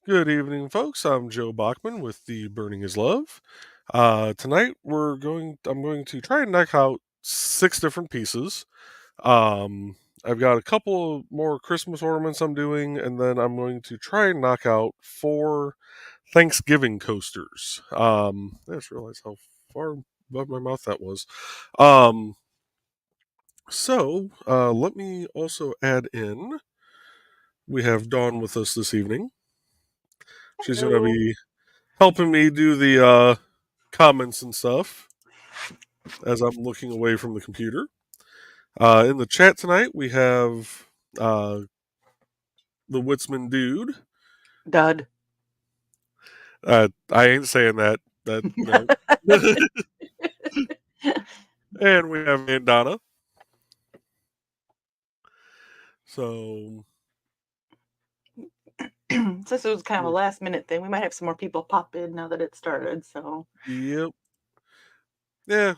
Good evening, folks. I'm Joe Bachman with the Burning is Love. Tonight I'm going to try and knock out six different pieces. I've got a couple more Christmas ornaments I'm doing, and then I'm going to try and knock out four Thanksgiving coasters. I just realized how far above my mouth that was. Um, let me also add in. We have Dawn with us this evening. She's going to Hello. be helping me do the comments and stuff as I'm looking away from the computer. In the chat tonight, we have uh, the Witsman dude. Dud. I ain't saying that. That no. And we have Aunt Donna. So, Since it was kind of a last minute thing, we might have some more people pop in now that it started. So, yep, yeah.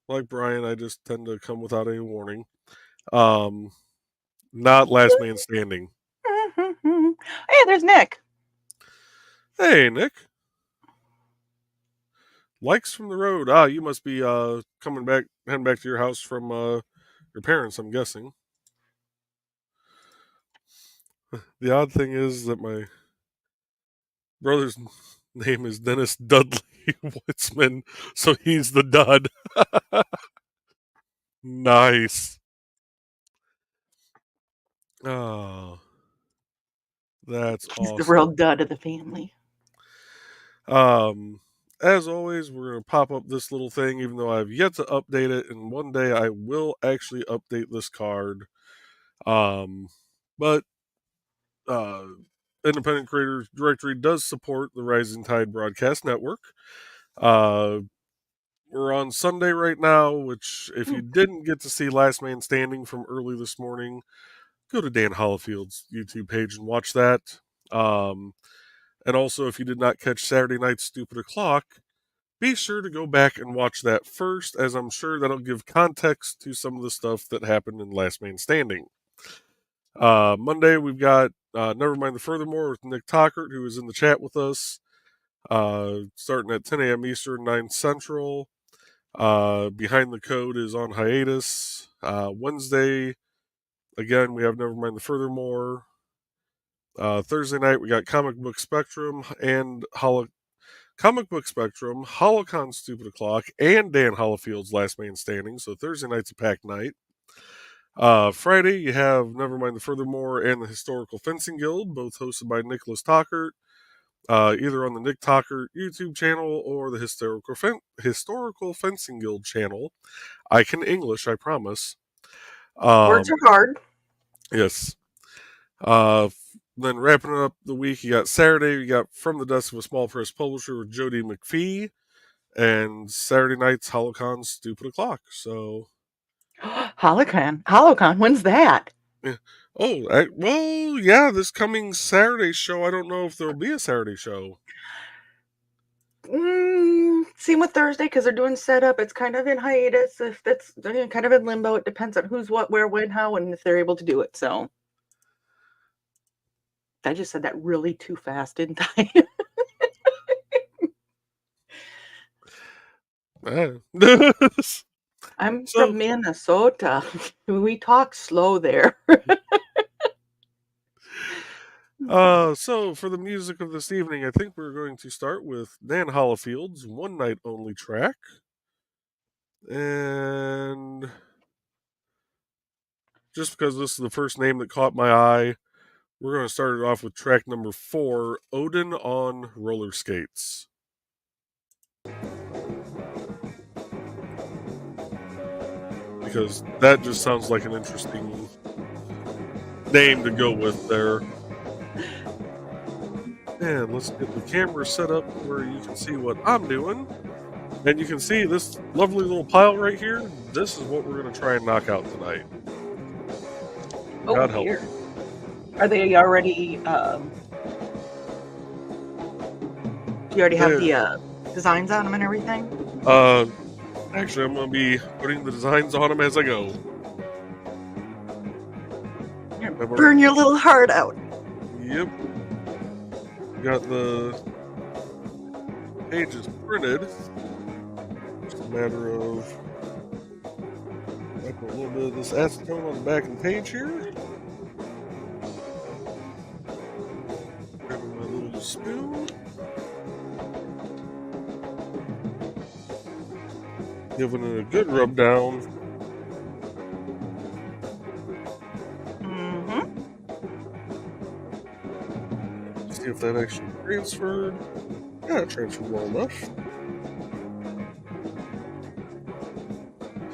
Like Brian, I just tend to come without any warning. Um, Not last man standing. hey, there's Nick. Hey, Nick. Likes from the road. You must be heading back to your house from your parents, I'm guessing. The odd thing is that my brother's name is Dennis Dudley Witzman, so he's the dud. Nice. Oh, that's He's the real awesome. dud of the family. Um, as always, we're going to pop up this little thing, even though I've yet to update it, and one day I will actually update this card. But uh, Independent Creators Directory does support the Rising Tide Broadcast Network. We're on Sunday right now, which, if you didn't get to see Last Man Standing from early this morning, go to Dan Hollifield's YouTube page and watch that. And also, if you did not catch Saturday night's Stupid O'Clock, be sure to go back and watch that first, as I'm sure that'll give context to some of the stuff that happened in Last Man Standing. Monday, we've got Never Mind the Furthermore with Nick Tockert, who is in the chat with us, starting at 10 a.m. Eastern, 9 Central. Behind the Code is on hiatus. Wednesday, again, we have Never Mind the Furthermore. Thursday night, we got Comic Book Spectrum and Comic Book Spectrum, Holocon Stupid O'Clock, and Dan Hollifield's Last Man Standing. So Thursday night's a packed night. Friday, you have Nevermind the Furthermore and the Historical Fencing Guild, both hosted by Nicholas Tockert, either on the Nick Tockert YouTube channel or the Historical Fencing Guild channel. I can English, I promise. Words are hard. Yes. Then wrapping up the week, you got Saturday, you got From the Desk of a Small Press Publisher with Jody McPhee, and Saturday night's Holocon Stupid O'Clock. So, Holocon. When's that? yeah. This coming Saturday show, I don't know if there'll be a Saturday show. Same with Thursday because they're doing setup. It's kind of in hiatus. If that's kind of in limbo, it depends on who's what, where, when, how, and if they're able to do it. So I just said that really too fast, didn't I? I'm from Minnesota. We talk slow there. So for the music of this evening, I think we're going to start with Dan Hollifield's One Night Only track. And just because this is the first name that caught my eye, we're going to start it off with track number 4, Odin on Roller Skates. Because that just sounds like an interesting name to go with there. And let's get the camera set up where you can see what I'm doing. And you can see this lovely little pile right here. This is what we're going to try and knock out tonight. God help. Dear. Are they already... do you already have the designs on them and everything? Actually, I'm going to be putting the designs on them as I go. Burn your little heart out. Yep. got the pages printed. Just a matter of wiping a little bit of this acetone on the back of the page here. Grabbing my little spoon. Giving it a good rub down. See if that actually transferred. Yeah, it transferred well enough.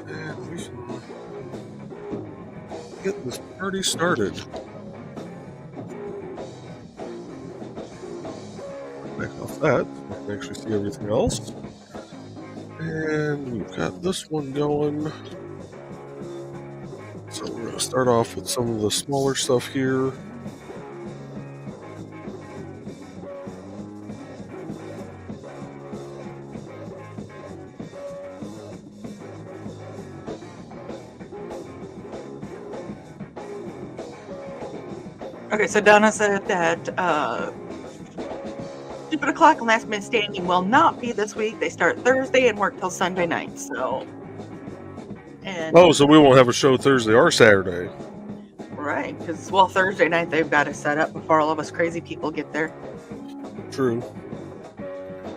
And we can get this party started. Back off that, so I can actually see everything else. And we've got this one going. So we're going to start off with some of the smaller stuff here. Okay, so Donna said that Stupid O'Clock and Last Minute Standing will not be this week. They start Thursday and work till Sunday night. So, so we won't have a show Thursday or Saturday. Right, because Thursday night they've got to set up before all of us crazy people get there. True.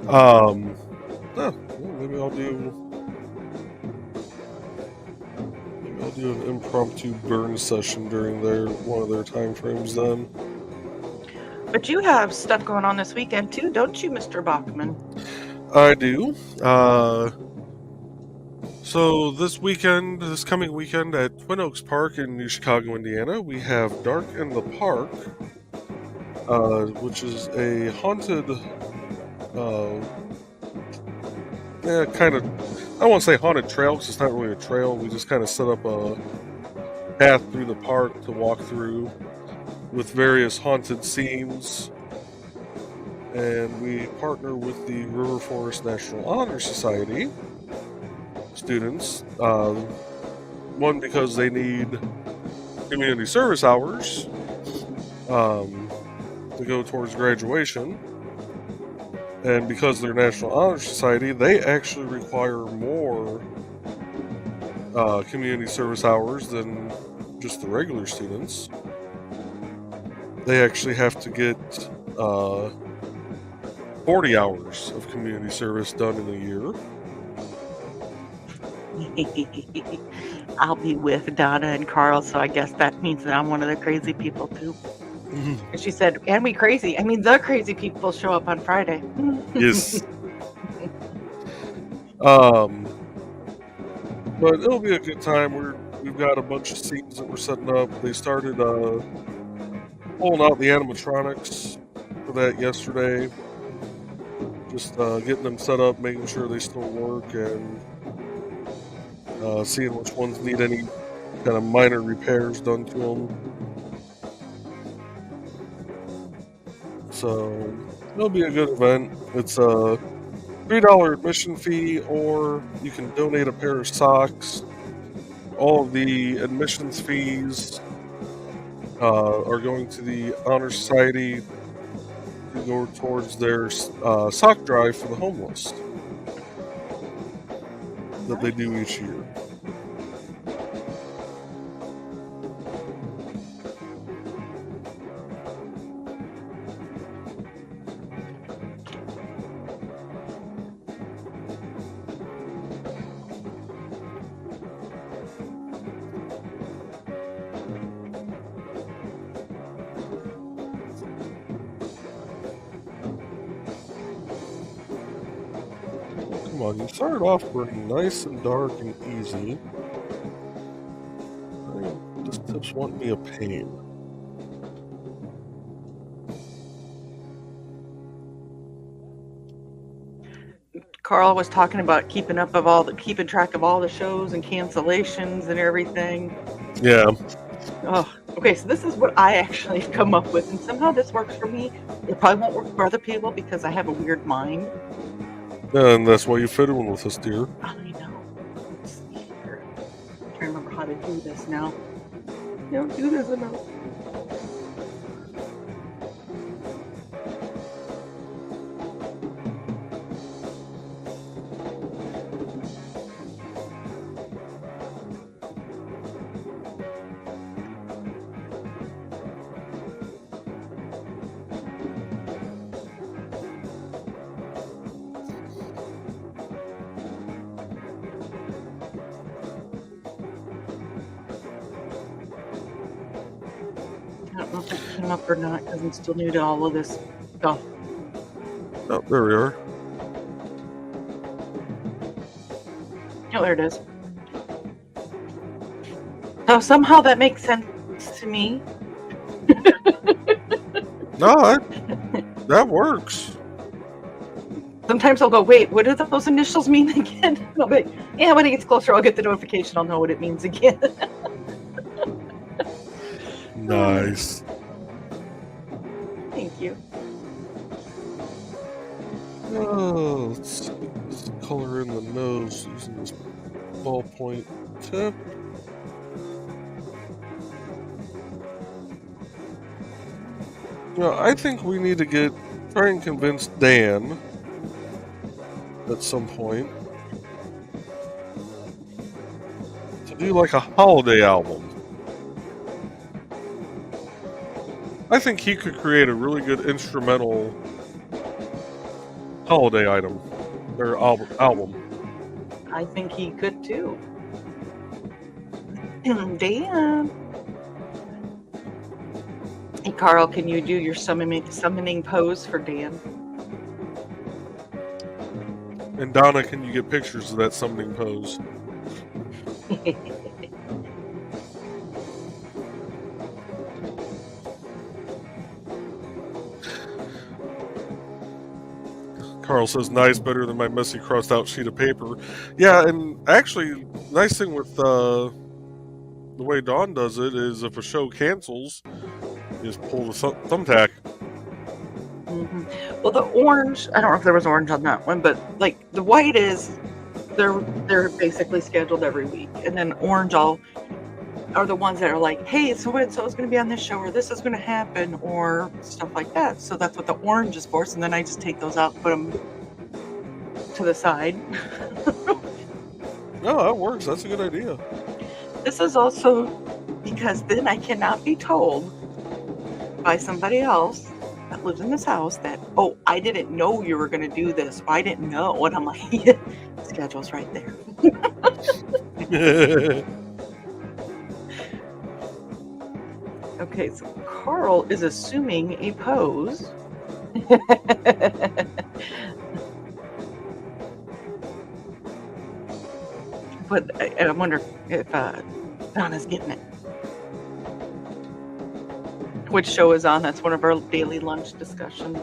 Maybe I'll do an impromptu burn session during one of their time frames then. But you have stuff going on this weekend too, don't you, Mr. Bachman? I do. So this coming weekend at Twin Oaks Park in New Chicago, Indiana, we have Dark in the Park, which is a haunted, kind of, I won't say haunted trail because it's not really a trail. We just kind of set up a path through the park to walk through with various haunted scenes. And we partner with the River Forest National Honor Society students. One, because they need community service hours to go towards graduation. And because they're National Honor Society, they actually require more community service hours than just the regular students. They actually have to get 40 hours of community service done in a year. I'll be with Donna and Carl, so I guess that means that I'm one of the crazy people too. And she said, and we crazy. I mean, the crazy people show up on Friday. Yes. But it'll be a good time. We've got a bunch of scenes that we're setting up. They started pulling out the animatronics for that yesterday. Just getting them set up, making sure they still work, and seeing which ones need any kind of minor repairs done to them. So it'll be a good event. It's a $3 admission fee, or you can donate a pair of socks. All of the admissions fees are going to the Honor Society to go towards their sock drive for the homeless that they do each year. Come on, you started off pretty nice and dark and easy. This tip's wanting me a pain. Carl was talking about keeping track of all the shows and cancellations and everything. Yeah. Oh, okay. So this is what I actually have come up with, and somehow this works for me. It probably won't work for other people because I have a weird mind. And that's why you fit in with us, dear. I know. Let's see here. I'm trying to remember how to do this now. You don't do this enough. I don't know if it came up or not because I'm still new to all of this stuff. Oh, there we are. Oh, there it is. So somehow that makes sense to me. No, that works. Sometimes I'll go, wait, what do those initials mean again? I'll be, yeah, when it gets closer, I'll get the notification. I'll know what it means again. Nice. Thank you. Oh, let's see. Let's color in the nose using this ballpoint tip. I think we need to try and convince Dan at some point to do like a holiday album. I think he could create a really good instrumental holiday item or album. I think he could too. Dan. Hey, Carl, can you do your summoning pose for Dan? And Donna, can you get pictures of that summoning pose? Carl says, nice, better than my messy crossed out sheet of paper. Yeah, and actually, nice thing with the way Dawn does it is if a show cancels, you just pull the thumbtack. Well, the orange, I don't know if there was orange on that one, but like the white is, they're basically scheduled every week. And then orange are the ones that are like, hey, so and so is going to be on this show, or this is going to happen, or stuff like that. So that's what the orange is for. And then I just take those out, put them to the side. No, that works. That's a good idea. This is also because then I cannot be told by somebody else that lives in this house that, oh, I didn't know you were going to do this. I didn't know. And I'm like, schedule's right there. Okay, so Carl is assuming a pose. But I wonder if Donna's getting it. Which show is on? That's one of our daily lunch discussions.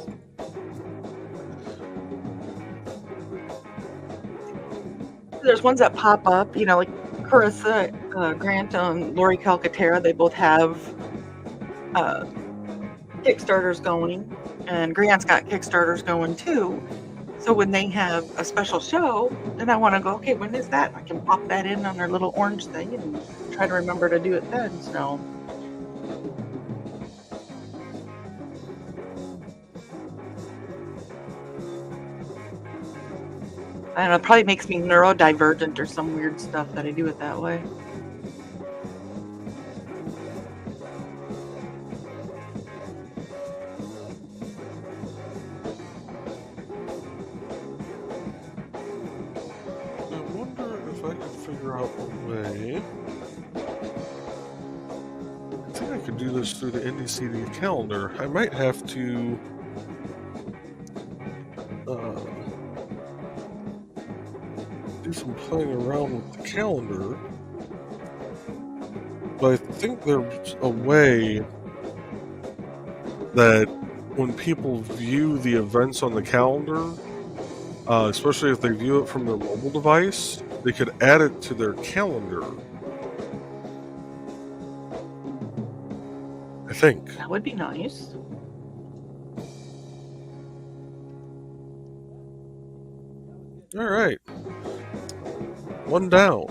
There's ones that pop up, like Carissa Grant and Lori Calcaterra. They both have Kickstarters going, and Grant's got Kickstarters going too. So when they have a special show, then I want to go, okay, when is that? I can pop that in on their little orange thing and try to remember to do it then. So I don't know, it probably makes me neurodivergent or some weird stuff that I do it that way. I wonder if I could figure out a way. I think I could do this through the NDCD calendar. I might have to do some playing around with the calendar. But I think there's a way that when people view the events on the calendar, especially if they view it from their mobile device, they could add it to their calendar. I think. That would be nice. All right. One down.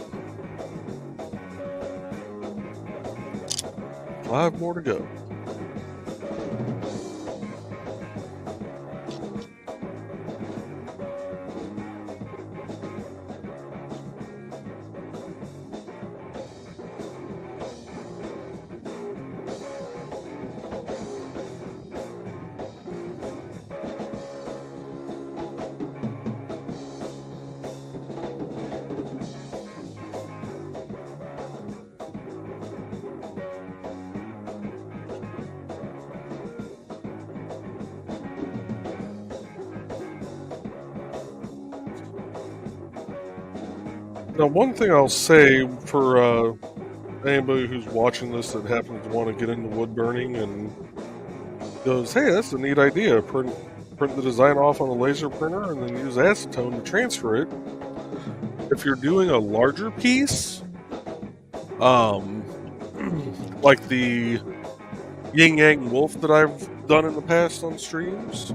5 more to go. Now, one thing I'll say for anybody who's watching this that happens to want to get into wood burning and goes, "Hey, that's a neat idea. Print the design off on a laser printer and then use acetone to transfer it." If you're doing a larger piece, um, like the Yin Yang Wolf that I've done in the past on streams,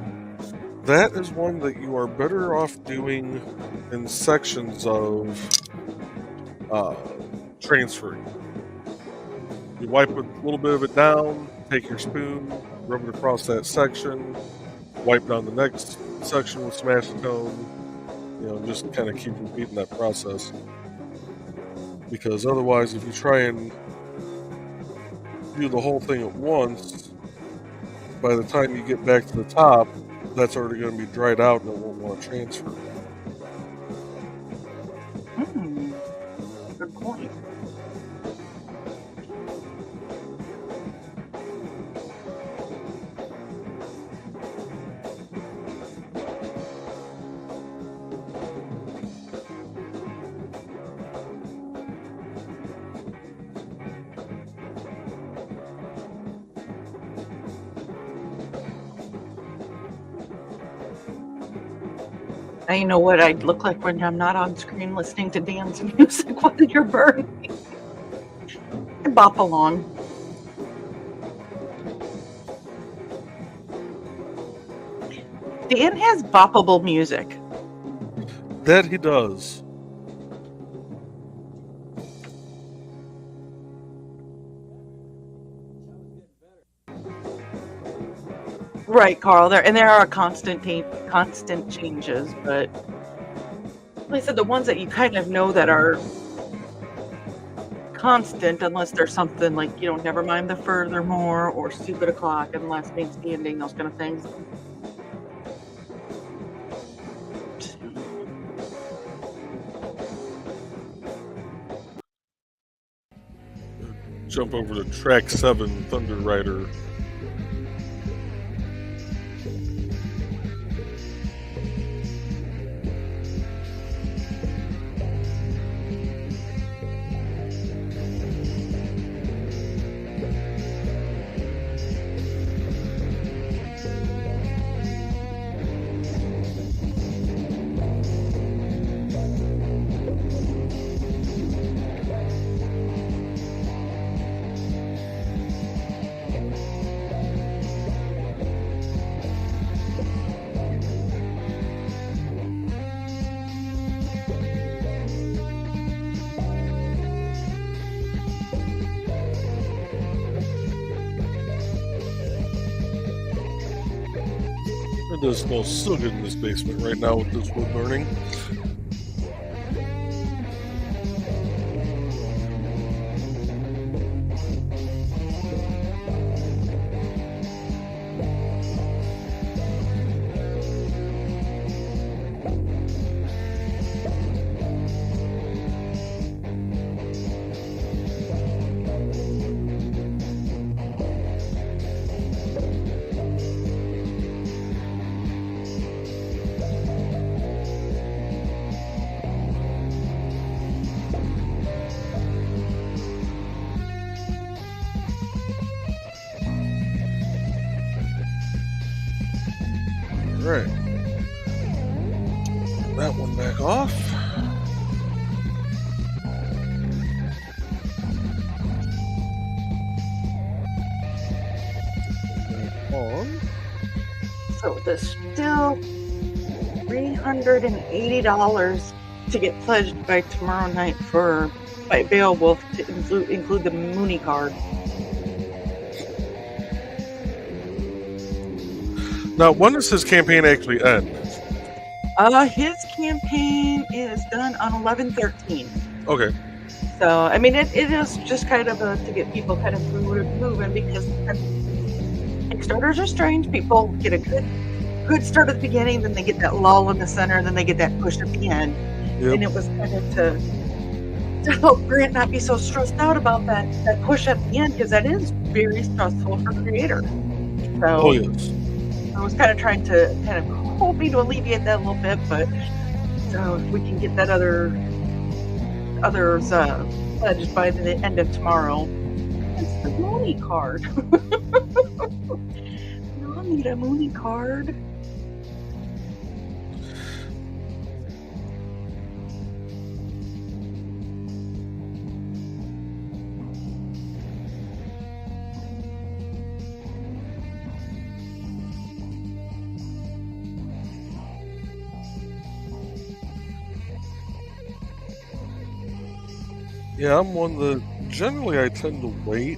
that is one that you are better off doing in sections of uh, transferring. You wipe a little bit of it down, take your spoon, rub it across that section, wipe down the next section with some acetone, just kind of keep repeating that process. Because otherwise, if you try and do the whole thing at once, by the time you get back to the top, that's already going to be dried out and it won't want to transfer. Good point. Now you know what I'd look like when I'm not on screen listening to Dan's music while you're burning. I bop along. Dan has boppable music. That he does. Right, Carl. There are constant changes, but like I said, the ones that you kind of know that are constant, unless there's something like, never mind the furthermore or stupid o'clock and last man standing, those kind of things. Jump over to track 7, Thunder Rider. It does smell so good in this basement right now with this wood burning. Right. That one back off. Back on. So there's still $380 to get pledged by tomorrow night by Beowulf to include the Mooney card. Now, when does his campaign actually end? His campaign is done on 11/13. Okay. So, I mean, it is just kind of to get people kind of moving, because Kickstarters are strange. People get a good start at the beginning, then they get that lull in the center, and then they get that push at the end. Yep. And it was kind of to help Grant not be so stressed out about that push at the end, because that is very stressful for the creator. So, yes. I was kind of trying to hoping to alleviate that a little bit, but so if we can get that other others pledged by the end of tomorrow. It's the Mooney card. No, I need a Mooney card. Yeah, I'm one that generally I tend to wait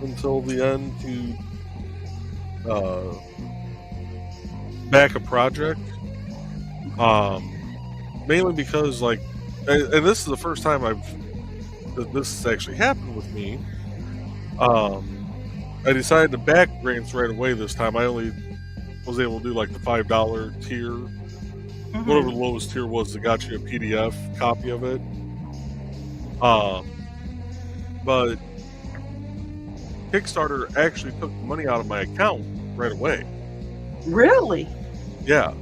until the end to back a project. Mainly because and this is the first time that this has actually happened with me. I decided to back grants right away this time. I only was able to do like the $5 tier, whatever the lowest tier was that got you a PDF copy of it. But Kickstarter actually took the money out of my account right away. Really? Yeah.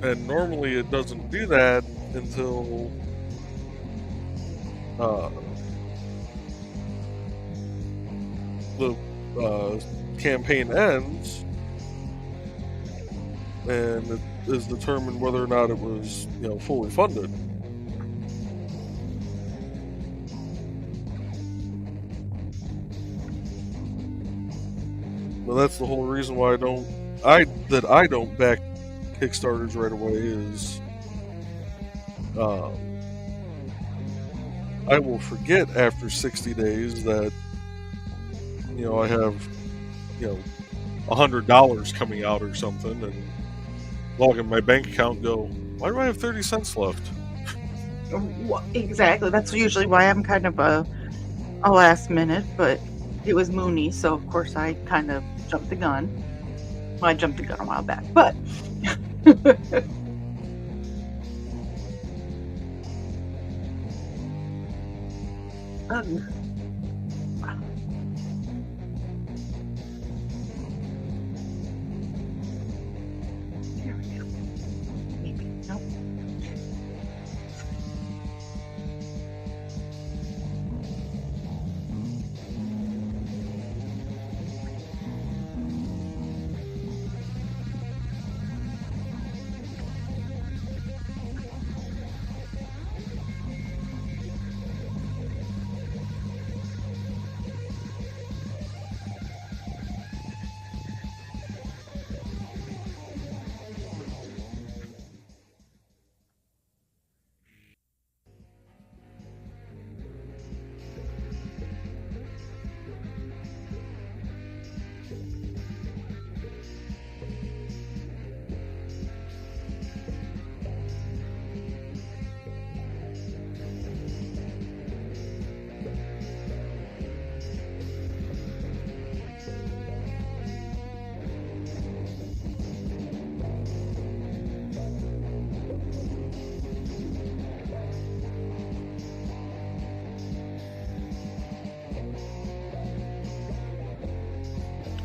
And normally it doesn't do that until the campaign ends, and it is determined whether or not it was, fully funded. Well, that's the whole reason why I don't back Kickstarters right away is I will forget after 60 days that I have $100 coming out or something, and log in my bank account and go, why do I have 30 cents left? Exactly. That's usually why I'm kind of a last minute, but it was Mooney, so of course I kind of jumped the gun. Well, I jumped the gun a while back, but there we go. Maybe. Nope.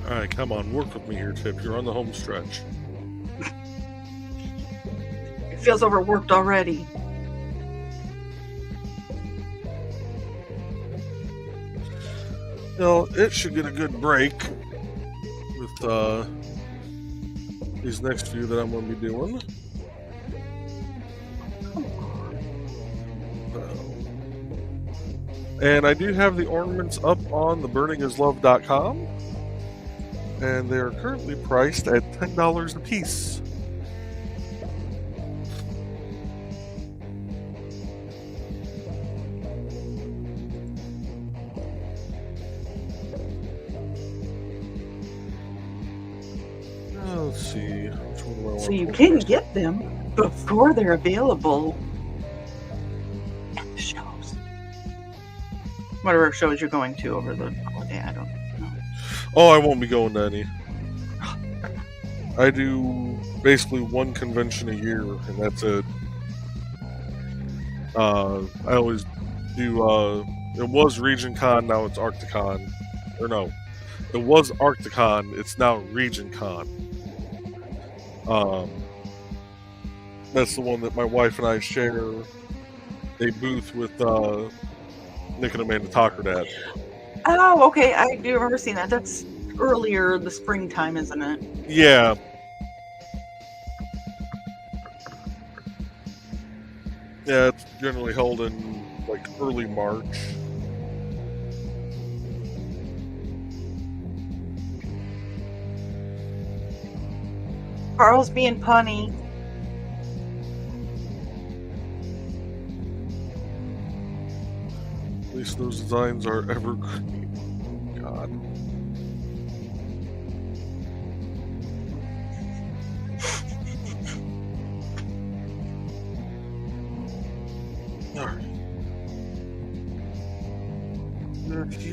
All right, come on, work with me here, Tip. You're on the home stretch. It feels overworked already. It should get a good break with these next few that I'm going to be doing. And I do have the ornaments up on theburningislove.com, and they are currently priced at $10 a piece. Let's see. Which one do I want So you to can first? get them before they're available at the shows. Whatever shows you're going to over the holiday, I don't know. Oh, I won't be going to any. I do basically one convention a year, and that's it. I always do. It was Region Con, now it's Arcticon. Or no, it was Arcticon, it's now Region Con. That's the one that my wife and I share a booth with Nick and Amanda Talkert at. Oh, okay. I do remember seeing that. That's earlier the springtime, isn't it? Yeah. Yeah, it's generally held in like early March. Carl's being punny. At least those designs are evergreen. God. Alright.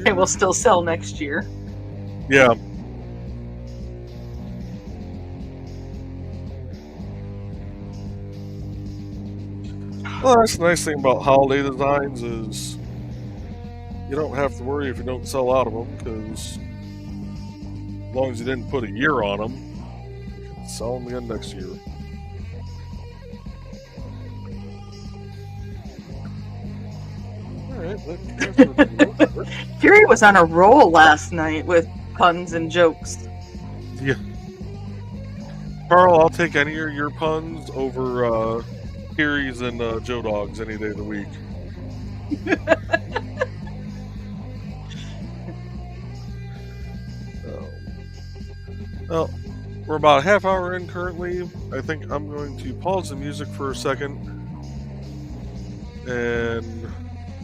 It will still sell next year. Yeah. Well, that's the nice thing about holiday designs is you don't have to worry if you don't sell out of them, because as long as you didn't put a year on them, you can sell them again next year. Alright, Fury was on a roll last night with puns and jokes. yeah. Carl, I'll take any of your puns over Kiri's and Joe Dog's any day of the week. Well, we're about a half hour in currently. I think I'm going to pause the music for a second, and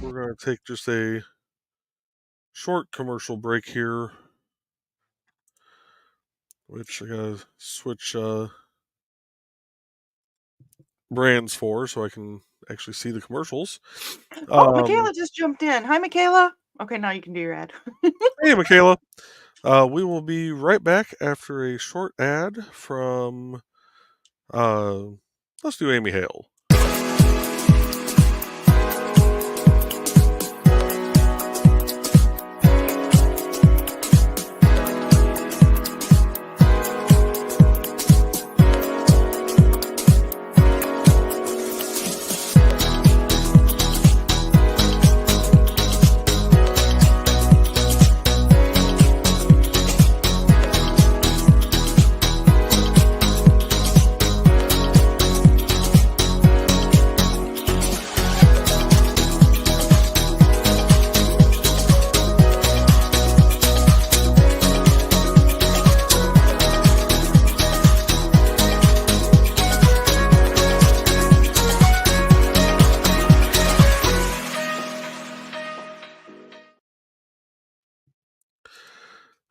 we're going to take just a short commercial break here, which I gotta switch brands for so I can actually see the commercials. Oh, Michaela just jumped in. Hi, Michaela. Okay, now you can do your ad. Hey, Michaela. We will be right back after a short ad from, let's do Amy Hale.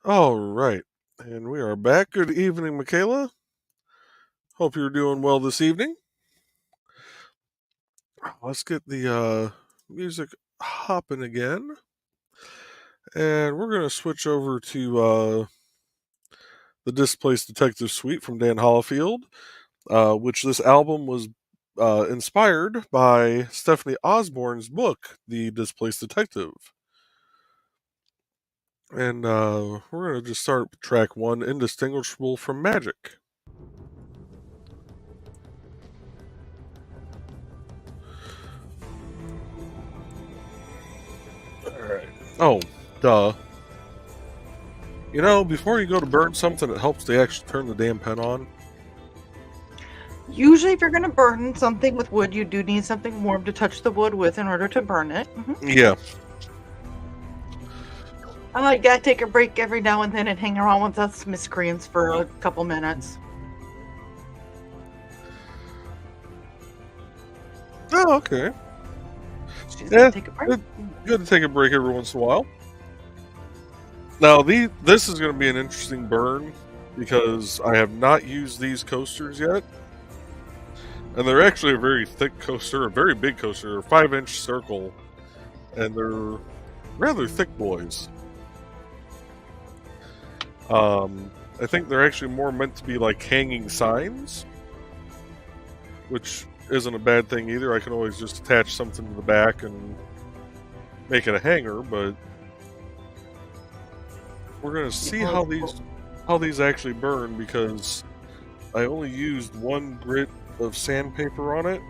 All right, and we are back. Good evening, Michaela. Hope you're doing well this evening. Let's get the music hopping again, and we're going to switch over to the Displaced Detective Suite from Dan Hollifield, which this album was inspired by Stephanie Osborne's book, The Displaced Detective. And we're going to just start with track 1, Indistinguishable from Magic. Alright. Oh, duh. You know, before you go to burn something, it helps to actually turn the damn pen on. Usually, if you're going to burn something with wood, you do need something warm to touch the wood with in order to burn it. Mm-hmm. Yeah. I gotta take a break every now and then and hang around with us miscreants for a couple minutes. Oh, okay. She's gonna take a break. Good to take a break every once in a while. Now, this is going to be an interesting burn because I have not used these coasters yet. And they're actually a very thick coaster, a very big coaster, a 5-inch circle, and they're rather thick boys. I think they're actually more meant to be like hanging signs, which isn't a bad thing either. I can always just attach something to the back and make it a hanger, but we're going to see how these actually burn because I only used one grit of sandpaper on it.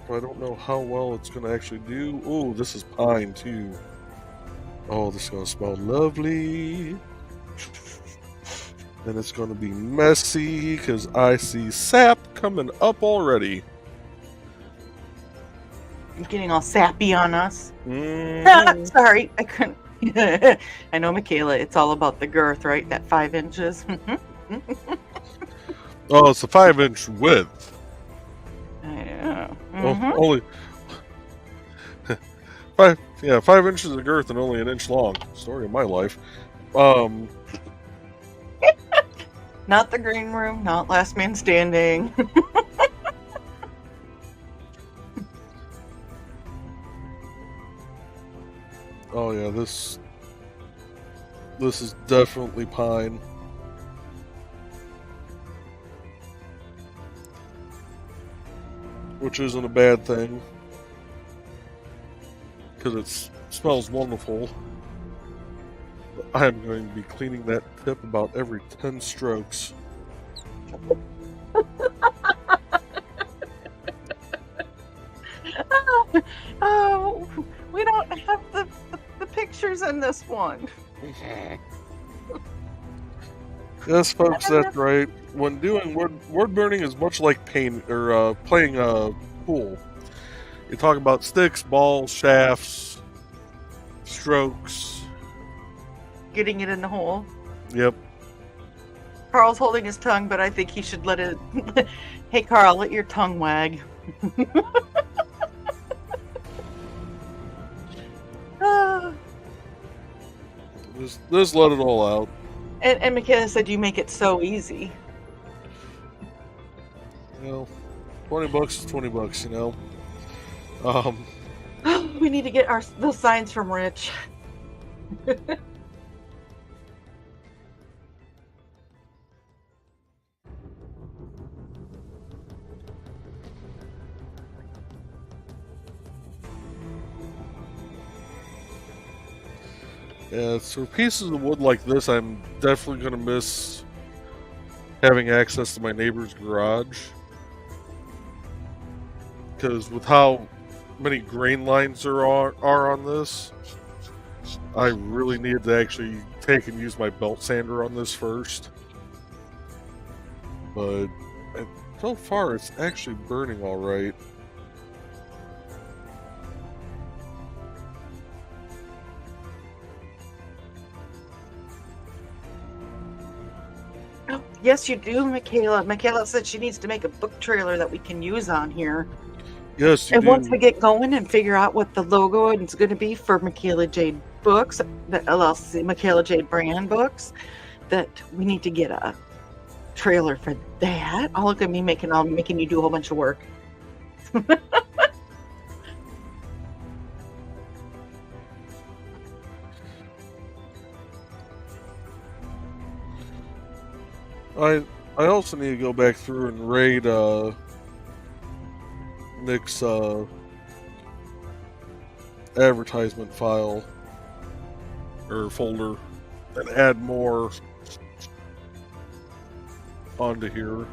But I don't know how well it's going to actually do. Oh, this is pine too. Oh, this is going to smell lovely. And it's going to be messy because I see sap coming up already. You're getting all sappy on us. Mm-hmm. Sorry, I couldn't. I know, Michaela, it's all about the girth, right? That 5 inches. Oh, it's a 5-inch width. Yeah. Oh, only 5 inches of girth and only an inch long. Story of my life. Not the green room, not last man standing. Oh yeah, this is definitely pine. Which isn't a bad thing. Because it smells wonderful. I'm going to be cleaning that tip about every 10 strokes. Oh, we don't have the pictures in this one. Yes, folks, that's right. When doing wood burning is much like paint or playing a pool. You talk about sticks, balls, shafts, strokes. Getting it in the hole. Yep. Carl's holding his tongue, but I think he should let it. Hey, Carl, let your tongue wag. Just let it all out. And Michaela said you make it so easy. You know, $20 is $20, you know. We need to get those signs from Rich. Yeah, for pieces of wood like this, I'm definitely going to miss having access to my neighbor's garage. Because with how many grain lines there are on this, I really need to actually take and use my belt sander on this first. But so far, it's actually burning all right. Oh, yes, you do, Michaela. Michaela said she needs to make a book trailer that we can use on here. Yes, you And do. once we get going and figure out what the logo is going to be for Michaela Jade Books, the LLC, Michaela Jade Brand Books, that we need to get a trailer for that. Oh, look at me making you do a whole bunch of work. I also need to go back through and raid Nick's advertisement file or folder and add more onto here.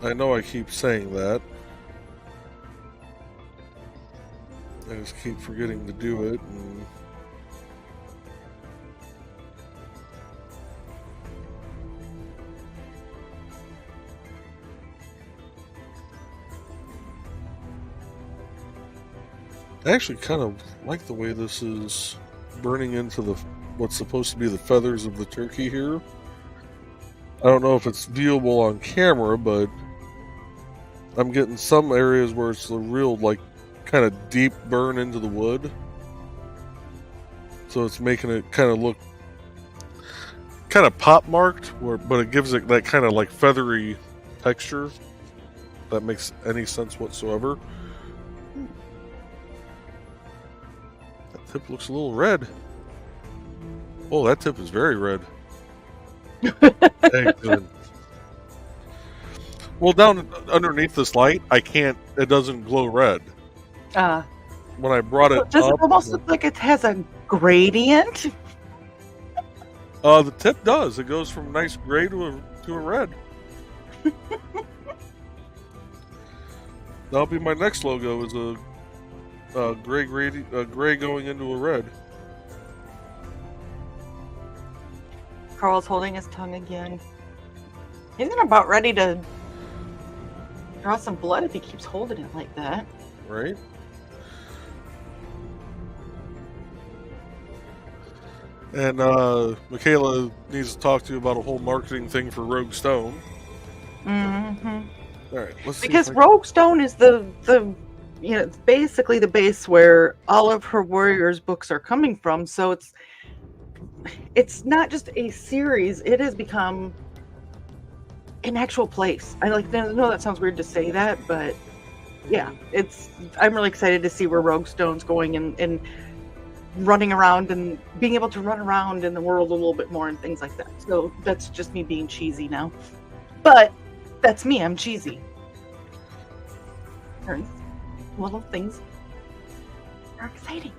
I know I keep saying that. I just keep forgetting to do it. And I actually kind of like the way this is burning into what's supposed to be the feathers of the turkey here. I don't know if it's viewable on camera, but I'm getting some areas where it's a real, like, kind of deep burn into the wood. So it's making it kind of look kind of pop marked, but it gives it that kind of like feathery texture. If that makes any sense whatsoever. That tip looks a little red. Oh, that tip is very red. Hey, good. Well, down underneath this light, it doesn't glow red. When I brought it does up, it almost look like it has a gradient? The tip does. It goes from nice gray to a red. That'll be my next logo. Is a gray going into a red. Carl's holding his tongue again. He's about ready to draw some blood if he keeps holding it like that. Right. And Michaela needs to talk to you about a whole marketing thing for Rogue Stone. Mm-hmm. All right, let's see. Because Rogue Stone is the it's basically the base where all of her Warriors books are coming from. So it's not just a series; it has become an actual place. I know that sounds weird to say that, but yeah, I'm really excited to see where Rogue Stone's going and running around and being able to run around in the world a little bit more and things like that. So that's just me being cheesy now. But that's me, I'm cheesy. Little things are exciting.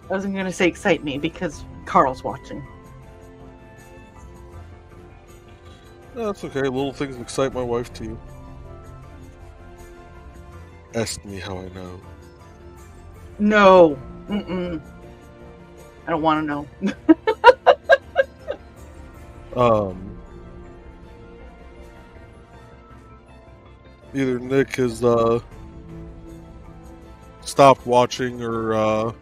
I wasn't going to say excite me because Carl's watching. No, that's okay. Little things excite my wife too. Ask me how I know. No. I don't want to know. Either Nick has stopped watching or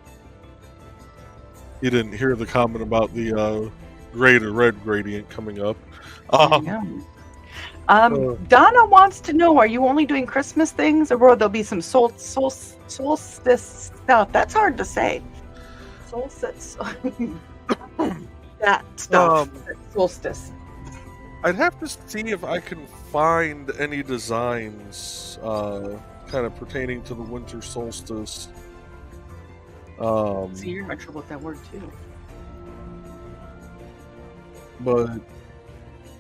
he didn't hear the comment about the gray to red gradient coming up. Donna wants to know, are you only doing Christmas things or will there be some solstice stuff? That's hard to say. Solstice. That stuff. Solstice. I'd have to see if I can find any designs kind of pertaining to the winter solstice. See, you're in my trouble with that word too. But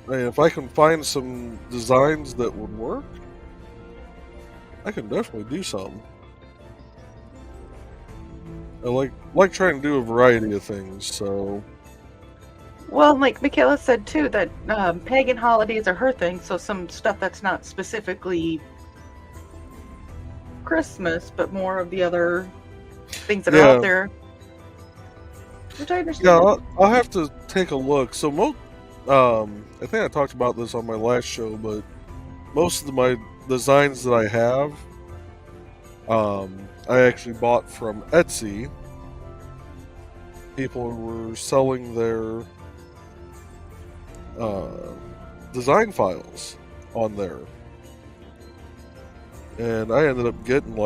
if I can find some designs that would work, I can definitely do some. I like trying to do a variety of things, so. Well, like Michaela said too, that pagan holidays are her thing, so some stuff that's not specifically Christmas, but more of the other things that are out there. Which I understand. Yeah, I'll have to take a look. So I think I talked about this on my last show, but most of my designs that I have, I actually bought from Etsy. People were selling their design files on there, and I ended up getting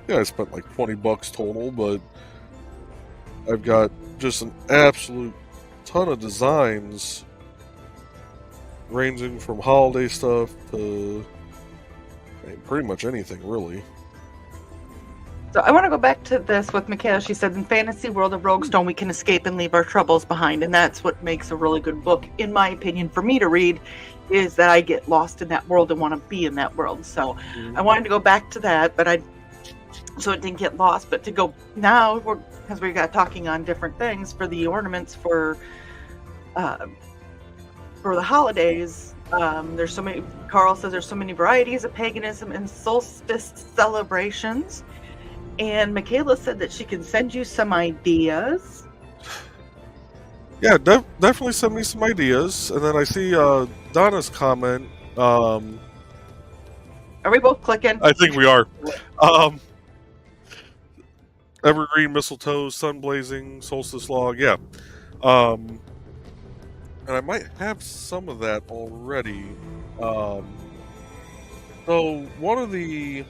I spent like $20 total, but I've got just an absolute ton of designs ranging from holiday stuff to pretty much anything, really. So I want to go back to this with Michaela. She said, in fantasy world of Rogue Stone, we can escape and leave our troubles behind. And that's what makes a really good book, in my opinion, for me to read, is that I get lost in that world and want to be in that world. So I wanted to go back to that, but so it didn't get lost. But to go now, because we got talking on different things for the ornaments for the holidays. There's so many. Carl says there's so many varieties of paganism and solstice celebrations. And Michaela said that she can send you some ideas. Yeah, definitely send me some ideas. And then I see Donna's comment. Are we both clicking? I think we are. Evergreen, mistletoe, sun blazing, solstice log. Yeah. And I might have some of that already. So one of the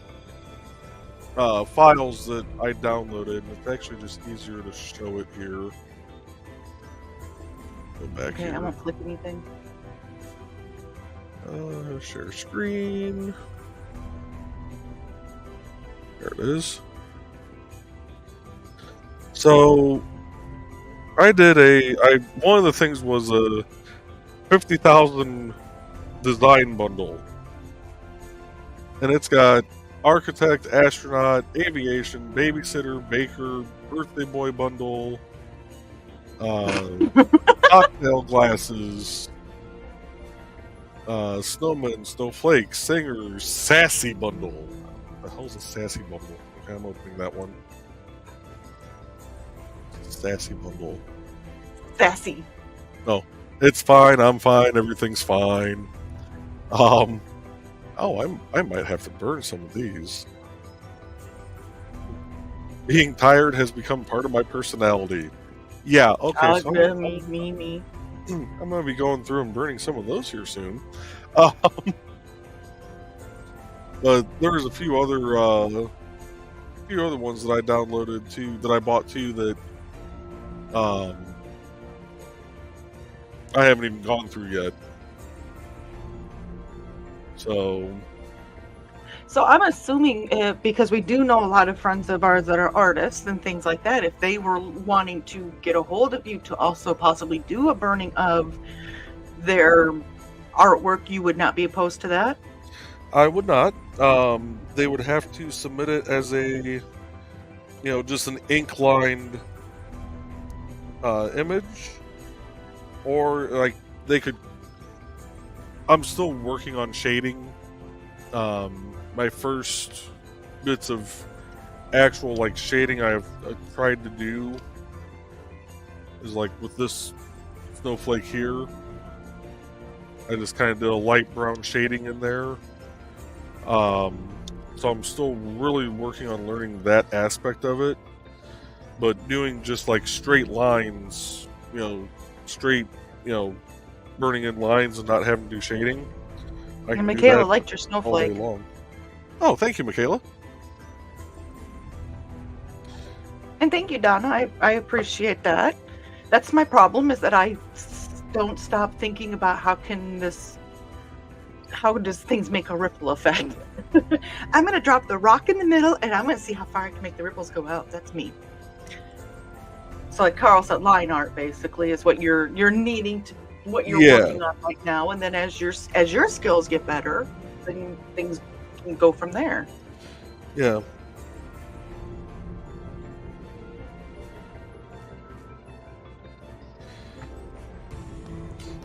files that I downloaded, and it's actually just easier to show it here. Go back here. I won't click anything. Share screen. There it is. So I did one of the things was a 50,000 design bundle. And it's got architect, astronaut, aviation, babysitter, baker, birthday boy bundle, uh, cocktail glasses, snowmen, snowflakes, singers, sassy bundle. What the hell's a sassy bundle? Okay, I'm opening that one. Sassy bundle. Sassy. No, it's fine. I'm fine. Everything's fine. Um. Oh, I might have to burn some of these. Being tired has become part of my personality. Yeah. Okay. Oh, So me. I'm gonna be going through and burning some of those here soon. Um, but there's a few other ones that I downloaded too, that I bought too, that um I haven't even gone through yet. So So I'm assuming because we do know a lot of friends of ours that are artists and things like that, if they were wanting to get a hold of you to also possibly do a burning of their artwork, you would not be opposed to that? I would not. They would have to submit it as a, just an ink lined image, or like they could. I'm still working on shading. My first bits of actual like shading I've tried to do is like with this snowflake here. I just kind of did a light brown shading in there. So I'm still really working on learning that aspect of it. But doing just like straight lines, straight, burning in lines and not having to do shading, I And can do Michaela that liked your all day snowflake. long. Oh, thank you, Michaela. And thank you, Donna. I appreciate that. That's my problem, is that I don't stop thinking about how does things make a ripple effect? I'm going to drop the rock in the middle and I'm going to see how far I can make the ripples go out. That's me. So like Carl said, line art basically is what you're needing to, what you're Yeah, working on right now. And then as your skills get better, then things can go from there. yeah.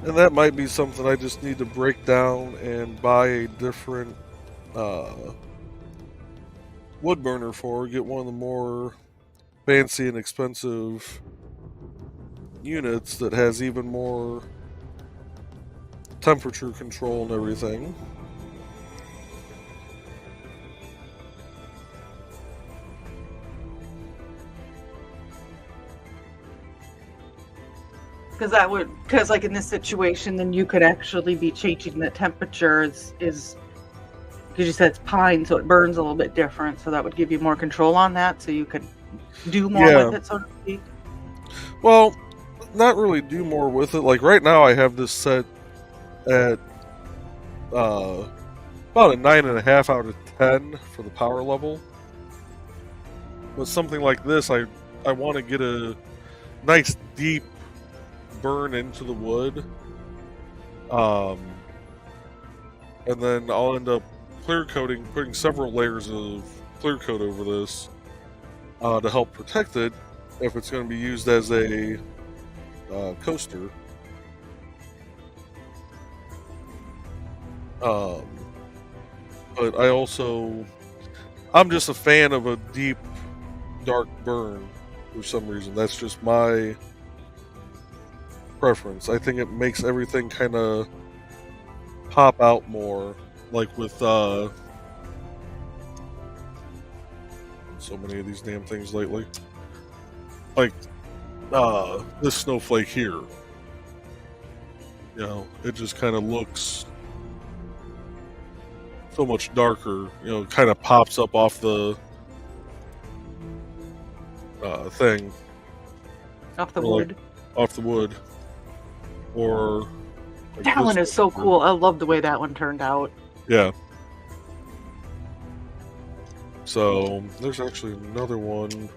And that might be something I just need to break down and buy a different wood burner for. Get one of the more fancy and expensive units that has even more temperature control and everything. Because like in this situation, then you could actually be changing the temperature is because you said it's pine, so it burns a little bit different. So that would give you more control on that, so you could do more Yeah. with it, so to speak. Well, not really do more with it. Like right now, I have this set at about a 9.5 out of 10 for the power level. With something like this, I want to get a nice deep burn into the wood, and then I'll end up clear coating, putting several layers of clear coat over this to help protect it if it's going to be used as a coaster. But I'm just a fan of a deep, dark burn for some reason. That's just my preference. I think it makes everything kind of pop out more, like with so many of these damn things lately. Like this snowflake here. It just kind of looks so much darker. Kind of pops up off the thing. Off the Or, like, wood. off the wood. Or like That this one is so one. cool. I love the way that one turned out. Yeah. So there's actually another one.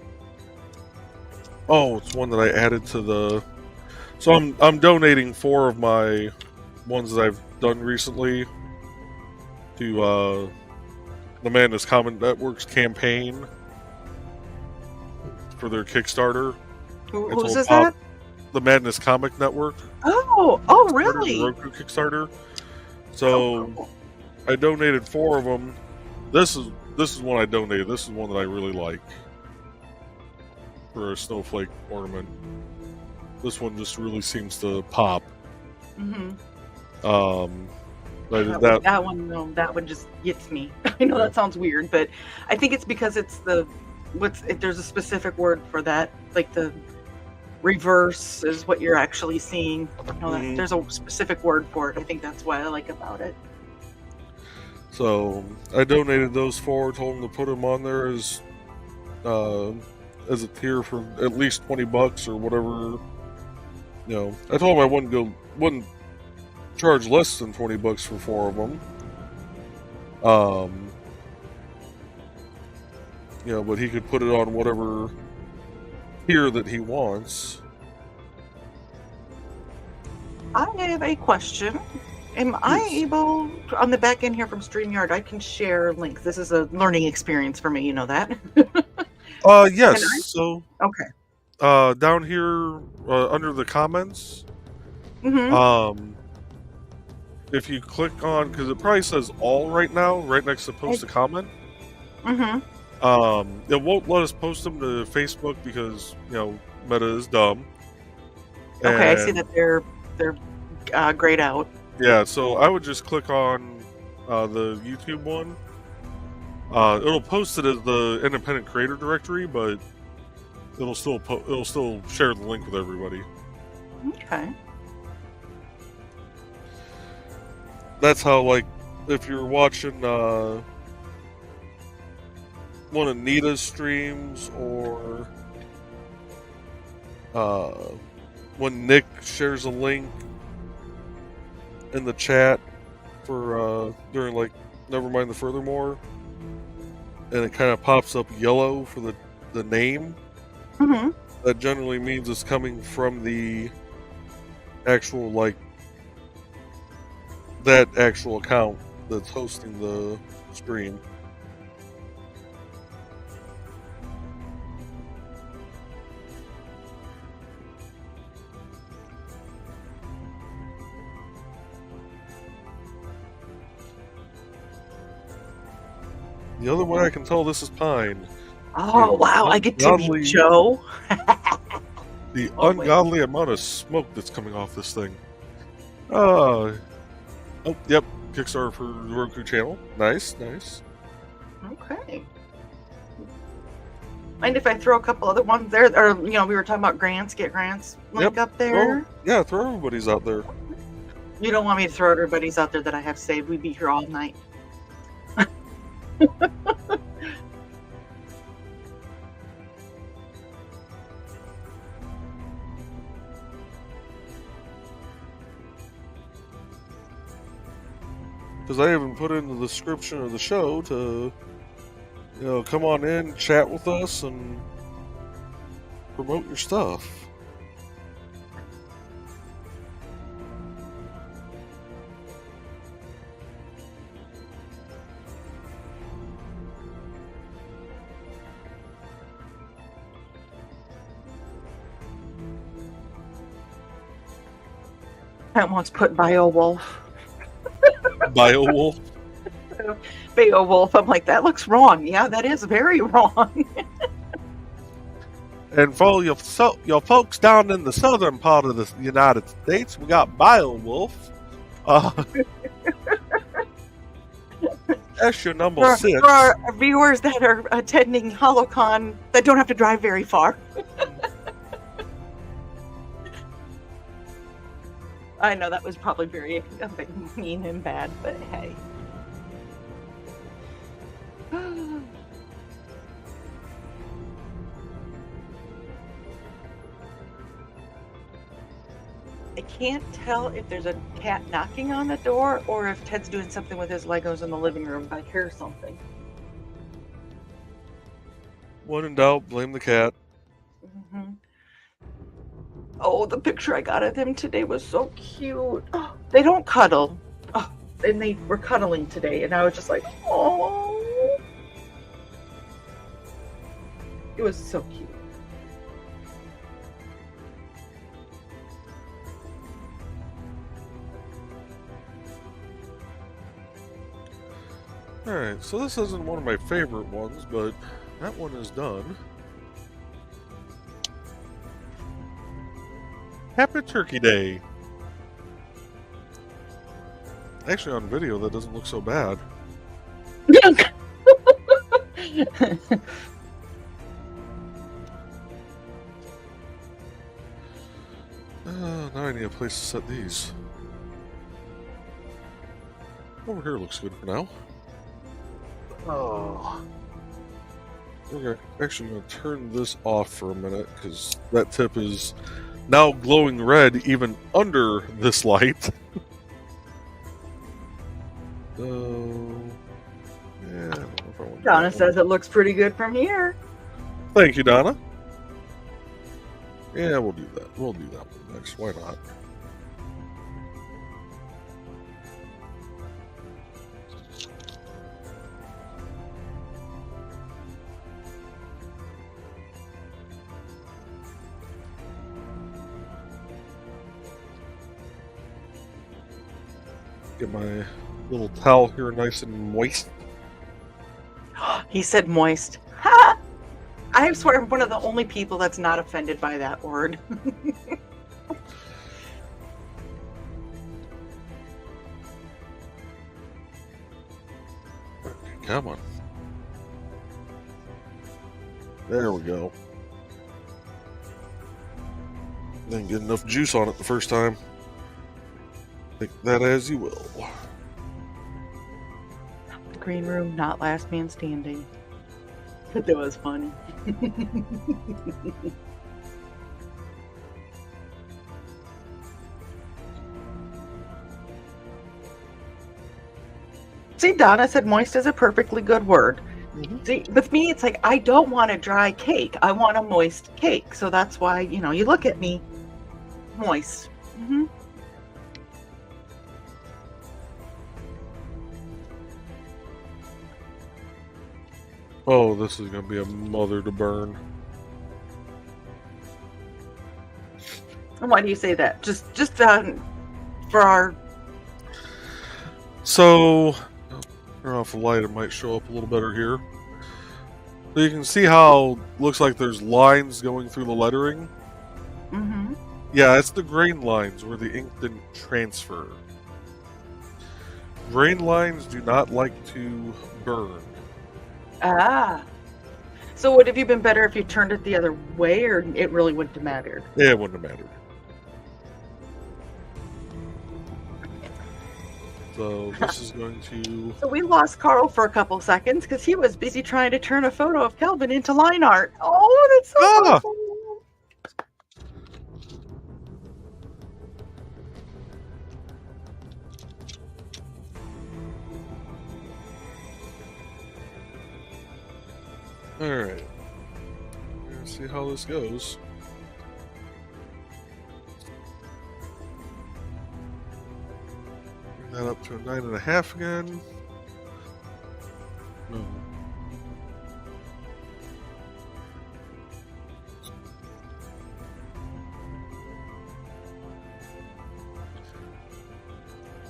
Oh, it's one that I added to the. So I'm donating 4 of my ones that I've done recently to the Madness Common Network's campaign for their Kickstarter. It's Whose all is that? the Madness Comic Network Oh, Kickstarter, the really? Roku Kickstarter. Oh, So cool. I donated 4 of them. This is one I donated. This is one that I really like for a snowflake ornament. This one just really seems to pop. Mhm. Um, I Yeah, did that one that. that one, no, that one just gets me. I know Yeah. that sounds weird, but I think it's because it's there's a specific word for that, like the reverse is what you're actually seeing. You know, that Hmm. there's a specific word for it. I think that's what I like about it. So I donated those 4. Told them to put them on there uh, as a tier for at least $20 or whatever. I told him I wouldn't charge less than $20 for 4 of them. Um, but he could put it on whatever tier that he wants. I have a question. Am I Yes. able on the back end here from StreamYard, I can share links. This is a learning experience for me, you know that? Yes. Can I? So, Okay. down here under the comments, Mhm. um, if you click on, because it probably says all right now, right next to post a comment. Mhm. It won't let us post them to Facebook because Meta is dumb. Okay, I see that And they're grayed out. yeah, so I would just click on the YouTube one. It'll post it as the independent creator directory, but it'll still share the link with everybody. Okay. That's how, like, if you're watching one of Nita's streams, or uh, when Nick shares a link in the chat for during, like, Nevermind the Furthermore, and it kind of pops up yellow for the name, Mhm. that generally means it's coming from the actual, like, that actual account that's hosting the stream. The other way I can tell this is pine, the Oh, wow, I get to be ungodly Joe. the Oh, wait. ungodly amount of smoke that's coming off this thing. Uh oh, yep, Kickstarter for the Roku channel. Nice, nice. Okay. Mind if I throw a couple other ones there? Or, we were talking about grants, get grants Yep. link up Throw there. Yeah, throw everybody's out there. You don't want me to throw everybody's out there that I have saved. We'd be here all night. Because I even put in the description of the show to come on in, chat with us, and promote your stuff. I almost put Beowulf. Biowolf. Beowulf. I'm like, that looks wrong. Yeah, that is very wrong. And for your folks down in the southern part of the United States, we got Beowulf. Uh, that's your number For 6. our viewers that are attending HoloCon that don't have to drive very far. I know that was probably very mean and bad, but hey. I can't tell if there's a cat knocking on the door or if Ted's doing something with his Legos in the living room. I hear something. When in doubt, blame the cat. Mm-hmm. Oh, the picture I got of them today was so cute. Oh, they don't cuddle. Oh, and they were cuddling today, and I was just like, oh. It was so cute. Alright, so this isn't one of my favorite ones, but that one is done. Happy Turkey Day! Actually, on video, that doesn't look so bad. Now I need a place to set these. Over here looks good for now. Oh. We're actually going to turn this off for a minute, because that tip is now glowing red even under this light. So, yeah, I don't know if I want to Donna says it looks pretty good from here. Thank you, Donna. Yeah, we'll do that. We'll do that one next. Why not? Get my little towel here nice and moist. He said moist. Ha! I swear I'm one of the only people that's not offended by that word. Come on. There we go. Didn't get enough juice on it the first time. Take that as you will. The green room, not last man standing. But that was funny. See, Donna said moist is a perfectly good word. Mm-hmm. See, with me, it's like, I don't want a dry cake. I want a moist cake. So that's why, you know, you look at me, moist. Mm-hmm. Oh, this is going to be a mother to burn. And why do you say that? Just for our... So, turn off the light, it might show up a little better here. So you can see how looks like there's lines going through the lettering. Mm-hmm. Yeah, it's the grain lines where the ink didn't transfer. Grain lines do not like to burn. Ah. So would it have been better if you turned it the other way, or it really wouldn't have mattered? Yeah, it wouldn't have mattered. So this is going to... So we lost Carl for a couple seconds because he was busy trying to turn a photo of Kelvin into line art. Oh, that's so awesome. Alright. Let's see how this goes. Bring that up to a 9.5 again. No.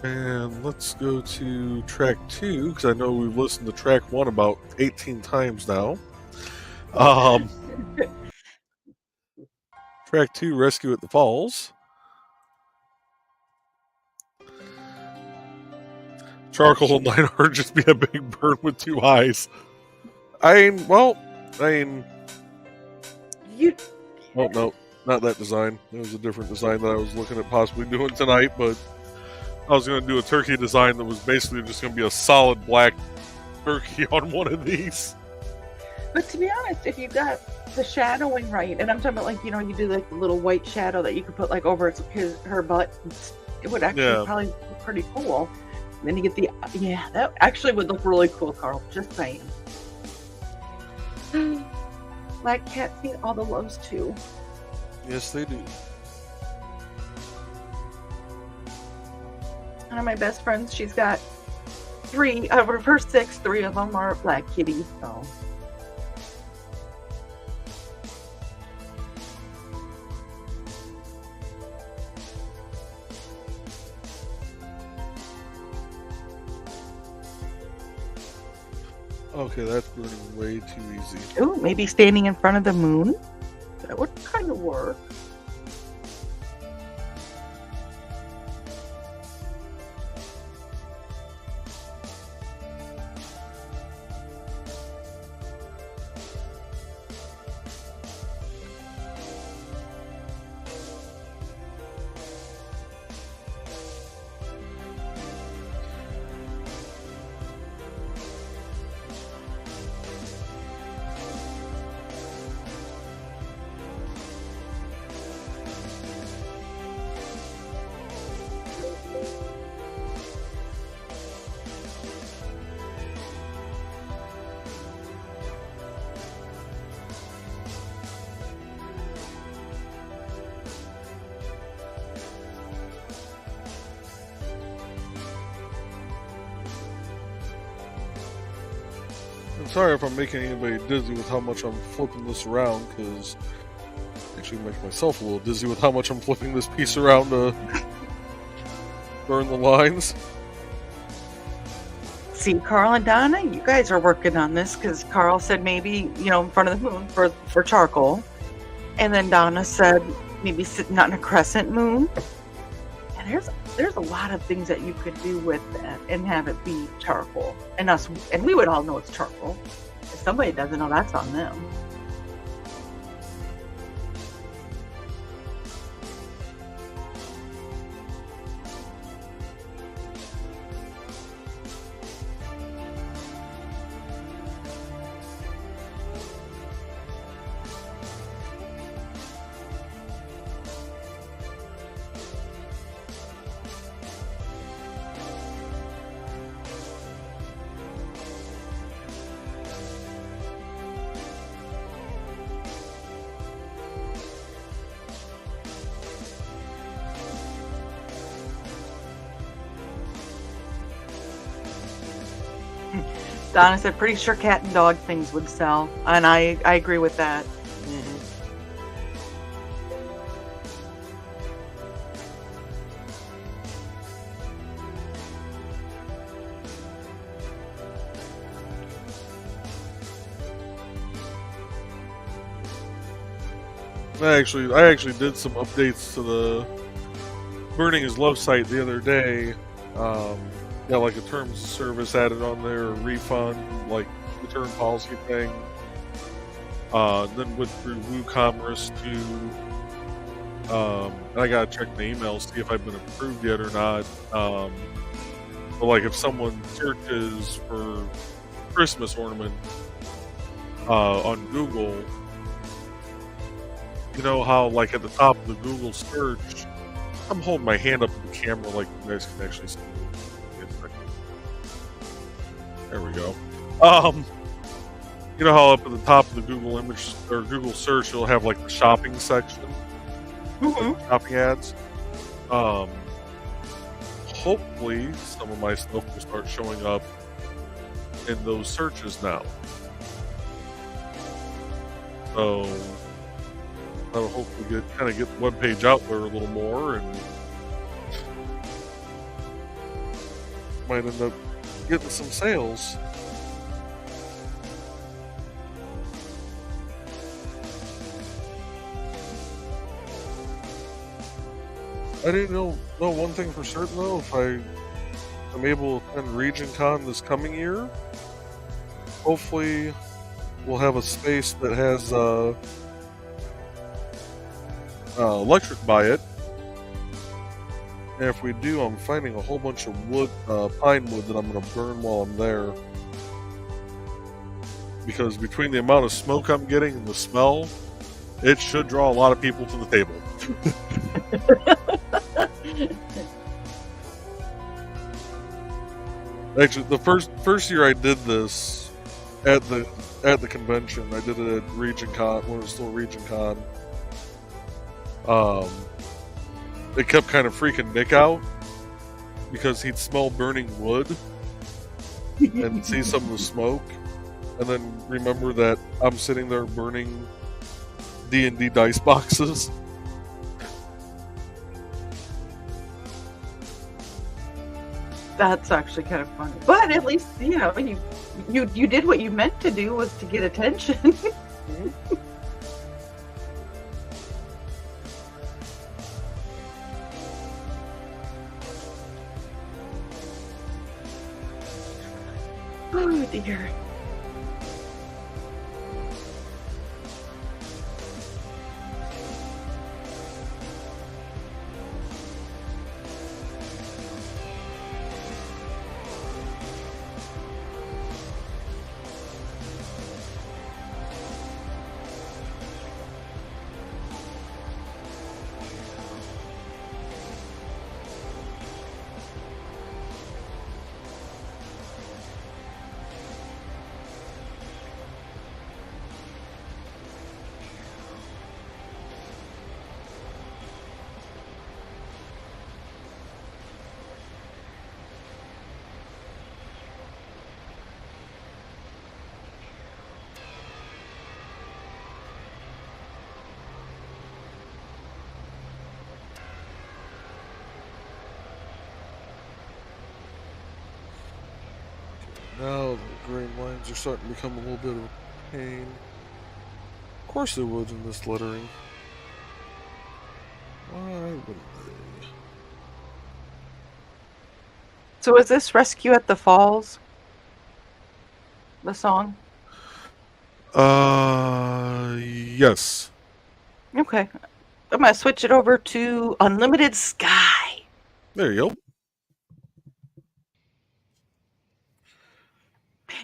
And let's go to track 2, because I know we've listened to track 1 about 18 times now. Track 2, Rescue at the Falls. Charcoal 9 art just be a big bird with 2 eyes. Well, no, not that design. It was a different design that I was looking at possibly doing tonight, but I was going to do a turkey design that was basically just going to be a solid black turkey on one of these. But to be honest, if you got the shadowing right, and I'm talking about, like, you know, you do like the little white shadow that you could put like over her butt, it would actually probably be pretty cool. And then you get that actually would look really cool, Carl. Just saying. Black cats need all the loves too. Yes, they do. One of my best friends, she's got 3 out of her 6, 3 of them are black kitties. So. Okay, that's burning way too easy. Ooh, maybe standing in front of the moon? That would kind of work. I'm sorry if I'm making anybody dizzy with how much I'm flipping this around, because actually make myself a little dizzy with how much I'm flipping this piece around to burn the lines. See, Carl and Donna, you guys are working on this because Carl said maybe, in front of the moon for charcoal. And then Donna said maybe sitting on a crescent moon. And there's a lot of things that you could do with that and have it be charcoal. And we would all know it's charcoal. If somebody doesn't know, that's on them. Donna said, pretty sure cat and dog things would sell. And I agree with that. I actually did some updates to the Burning His Love site the other day. Yeah, like a terms of service added on there, a refund, like return policy thing. Then went through WooCommerce to, I gotta check my emails, see if I've been approved yet or not. But like if someone searches for Christmas ornament on Google, you know how like at the top of the Google search, I'm holding my hand up to the camera like you guys can actually see. There we go. You know how up at the top of the Google image or Google search, you'll have like the shopping section, like shopping ads. Hopefully, some of my stuff will start showing up in those searches now. So that'll hopefully kind of get the webpage out there a little more, and might end up getting some sales. I didn't know one thing for certain though. If I'm able to attend Region Con this coming year, hopefully we'll have a space that has electric by it. And if we do, I'm finding a whole bunch of wood, pine wood that I'm going to burn while I'm there. Because between the amount of smoke I'm getting and the smell, it should draw a lot of people to the table. Actually, the first year I did this at the convention, I did it at Region Con when it was still Region Con. It kept kind of freaking Nick out because he'd smell burning wood and see some of the smoke, and then remember that I'm sitting there burning D&D dice boxes. That's actually kind of funny. But at least, you did what you meant to do, was to get attention. Mhm. Oh dear. Now the green lines are starting to become a little bit of a pain. Of course they would in this lettering. Why wouldn't they? So is this Rescue at the Falls? The song? Yes. Okay. I'm going to switch it over to Unlimited Sky. There you go.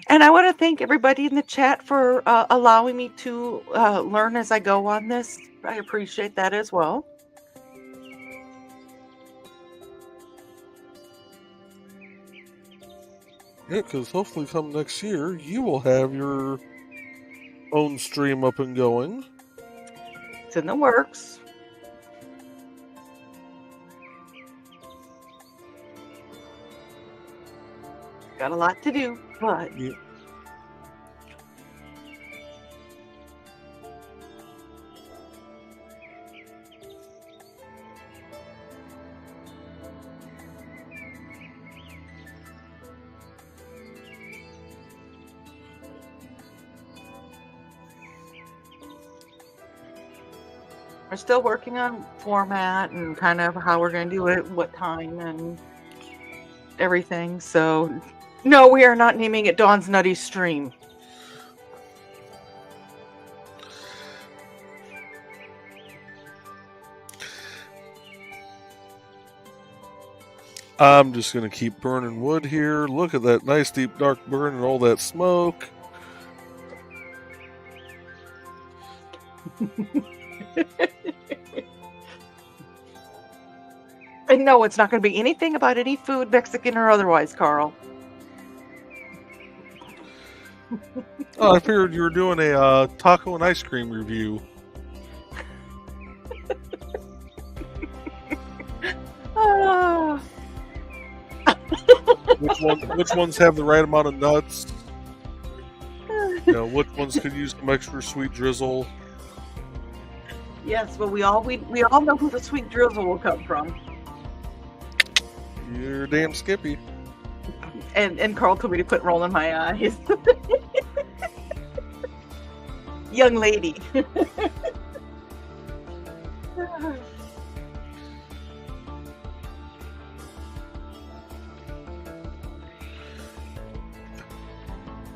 And I want to thank everybody in the chat for allowing me to learn as I go on this. I appreciate that as well. Yeah, because hopefully come next year, you will have your own stream up and going. It's in the works. Got a lot to do, but... Yeah. We're still working on format and kind of how we're going to do it, what time, and everything. So, no, we are not naming it Dawn's Nutty Stream. I'm just going to keep burning wood here. Look at that nice deep dark burn and all that smoke. And no, it's not going to be anything about any food, Mexican or otherwise, Carl. Oh, I figured you were doing a taco and ice cream review. Which ones have the right amount of nuts? Which ones could use some extra sweet drizzle? Yes, but we all know who the sweet drizzle will come from. You're damn Skippy. And Carl told me to quit rolling my eyes. Young lady. A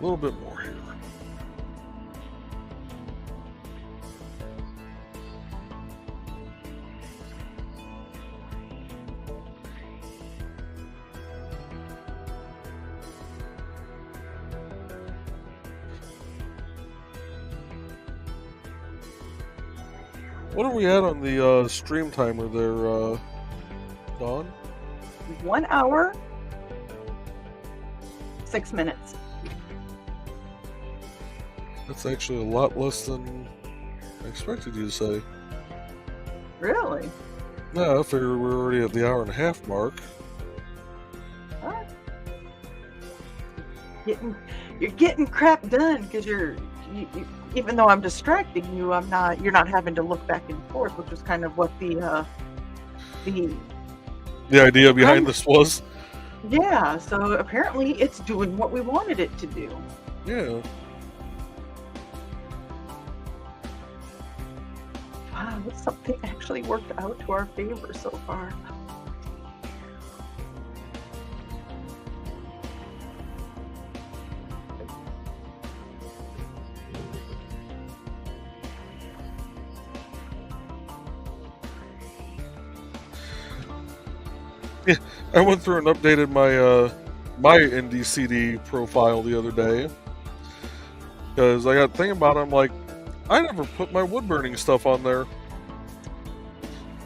little bit more here. What are we at on the stream timer there, Dawn? 1 hour, 6 minutes. That's actually a lot less than I expected you to say. Really? No, I figured we're already at the hour and a half mark. What? You're getting crap done because you even though I'm distracting you, you're not having to look back and forth, which is kind of what the idea behind this was. Yeah, so apparently it's doing what we wanted it to do. Yeah. Wow, something actually worked out to our favor so far. Yeah. I went through and updated my NDCD profile the other day because I got thinking about it. I'm like, I never put my wood burning stuff on there.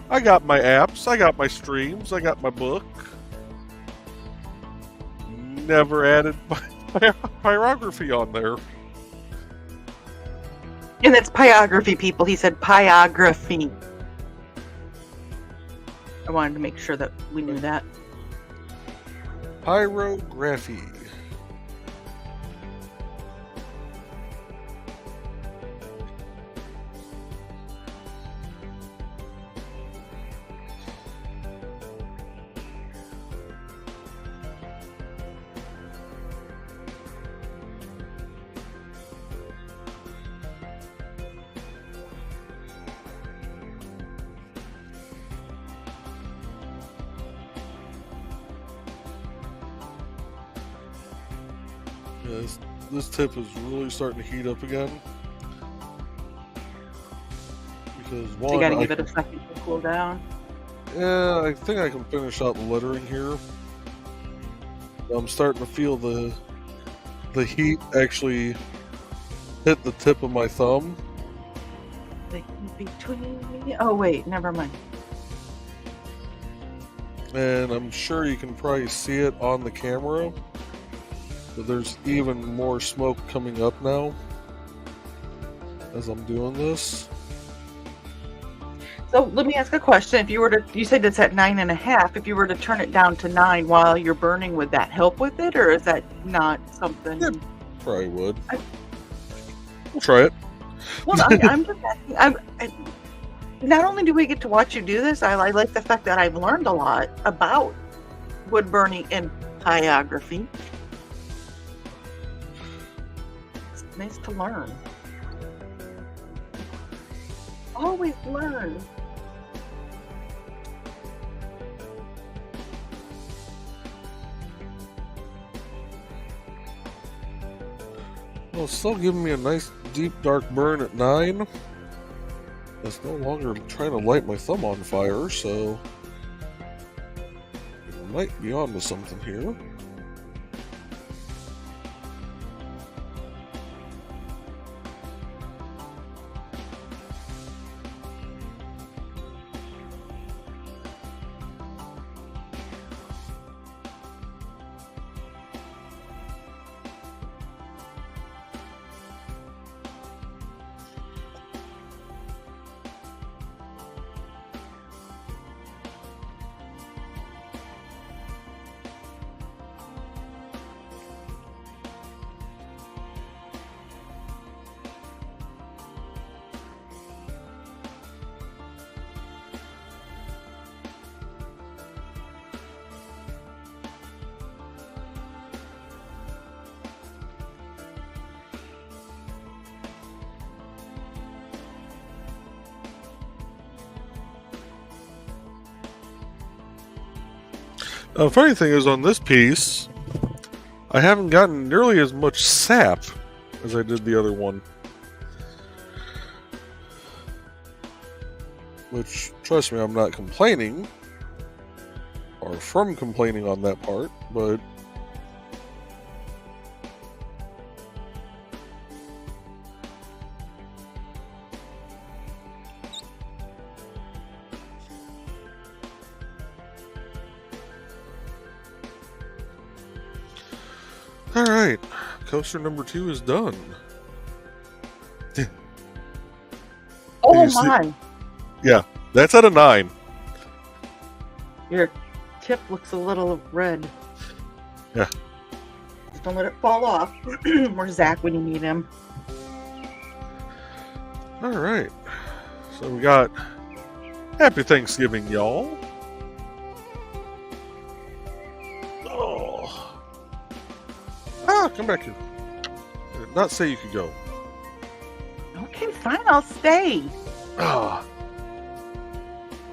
I got my apps, I got my streams, I got my book. Never added my pyrography on there. And it's pyrography, people. He said pyrography. I wanted to make sure that we knew that. Pyrography. Yeah, this tip is really starting to heat up again. Because So you one, got to give it a second to cool down. yeah, I think I can finish out the lettering here. I'm starting to feel the heat actually hit the tip of my thumb. The heat between me. Oh wait, never mind. And I'm sure you can probably see it on the camera. But there's even more smoke coming up now as I'm doing this. So let me ask a question. If you were to, you said it's at 9.5. If you were to turn it down to 9 while you're burning, would that help with it, or is that not something? Yeah, probably would. I- We'll try it. Well, I'm just asking. Not only do we get to watch you do this, I like the fact that I've learned a lot about wood burning and pyrography. It's nice to learn. Always learn. Well, it's still giving me a nice deep dark burn at 9. It's no longer trying to light my thumb on fire, so it might be onto something here. Funny thing is, on this piece, I haven't gotten nearly as much sap as I did the other one. Which, trust me, I'm not complaining, or from complaining on that part, but alright, coaster number 2 is done. Oh You see- my! Yeah, that's at a 9. Your tip looks a little red. Yeah. Just don't let it fall off. Where's Zach when you need him? Alright, so we got Happy Thanksgiving, y'all. Oh. Oh. Ah, come back here. I did not say you could go. Okay, fine, I'll stay. Ah.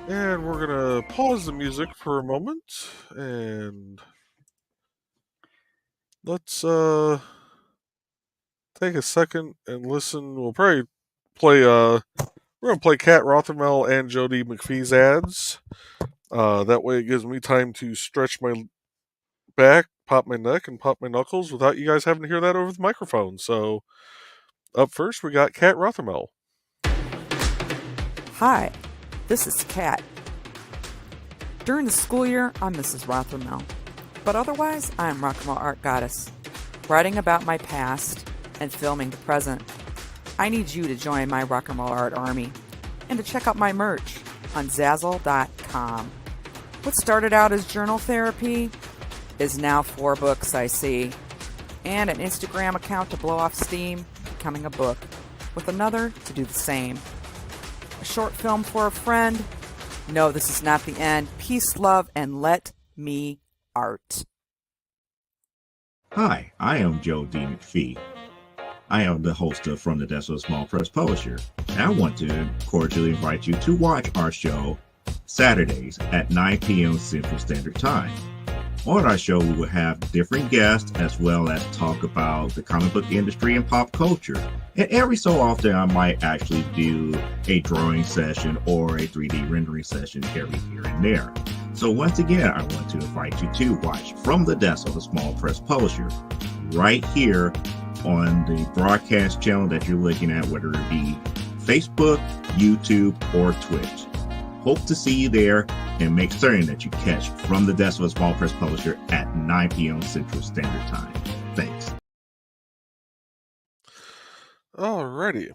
And we're gonna pause the music for a moment and let's take a second and listen. We'll probably play we're gonna play Kat Rothermel and Jody McPhee's ads. That way it gives me time to stretch my back, pop my neck, and pop my knuckles without you guys having to hear that over the microphone. So up first we got Kat Rothermel. Hi, this is Kat. During the school year, I'm Mrs. Rothermel, but otherwise, I'm Rock and Roll Art Goddess, writing about my past and filming the present. I need you to join my Rock and Roll Art army and to check out my merch on Zazzle.com. What started out as journal therapy is now 4 books, I see, and an Instagram account to blow off steam, becoming a book, with another to do the same. A short film for a friend. No, this is not the end. Peace, love, and let me art. Hi, I am Joe D. McPhee. I am the host of From the Desk of a Small Press Publisher, and I want to cordially invite you to watch our show Saturdays at 9 p.m. Central Standard Time. On our show, we will have different guests as well as talk about the comic book industry and pop culture. And every so often, I might actually do a drawing session or a 3D rendering session every here and there. So once again, I want to invite you to watch From the Desk of a Small Press Publisher right here on the broadcast channel that you're looking at, whether it be Facebook, YouTube, or Twitch. Hope to see you there, and make certain that you catch From the Desk of a Small Press Publisher at 9 p.m. Central Standard Time. Thanks. Alrighty.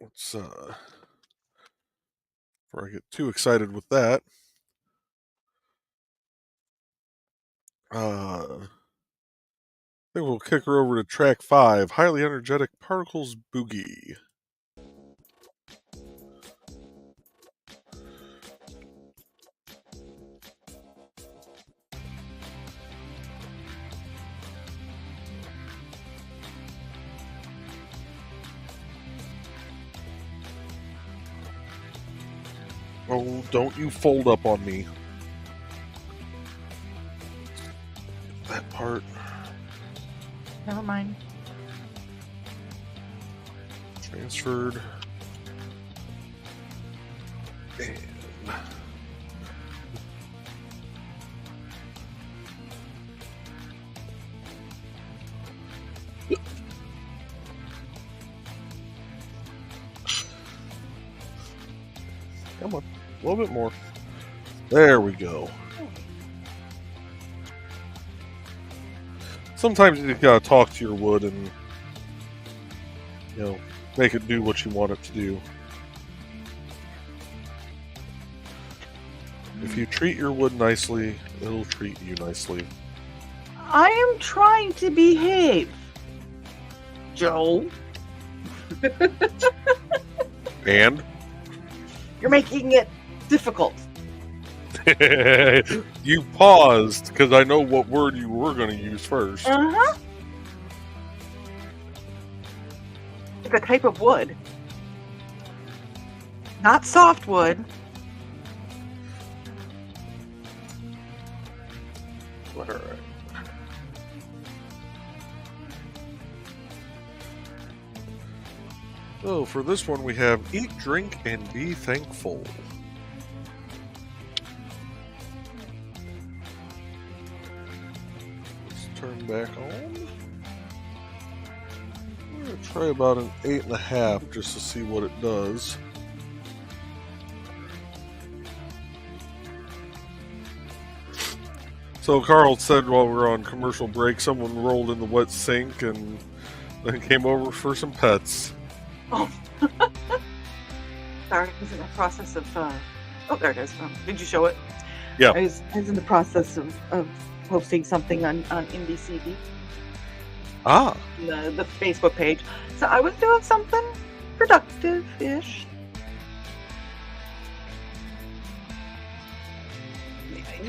Let's before I get too excited with that. I think we'll kick her over to track 5, Highly Energetic Particles Boogie. Oh, don't you fold up on me. That part. Never mind. Transferred. And come on, a little bit more. There we go. Sometimes you gotta talk to your wood and, make it do what you want it to do. If you treat your wood nicely, it'll treat you nicely. I am trying to behave, Joe. And? You're making it difficult. You paused because I know what word you were going to use first. Uh-huh. It's a type of wood. Not softwood. All right. So for this one we have Eat, Drink, and Be Thankful. Let's turn back on. I'm going to try about an 8.5 just to see what it does. So Carl said while we were on commercial break, someone rolled in the wet sink and then came over for some pets. Oh. Sorry, I was in the process of... Oh, there it is. Did you show it? Yeah. I was in the process of posting something on IndieCD. Ah. The Facebook page. So I was doing something productive-ish.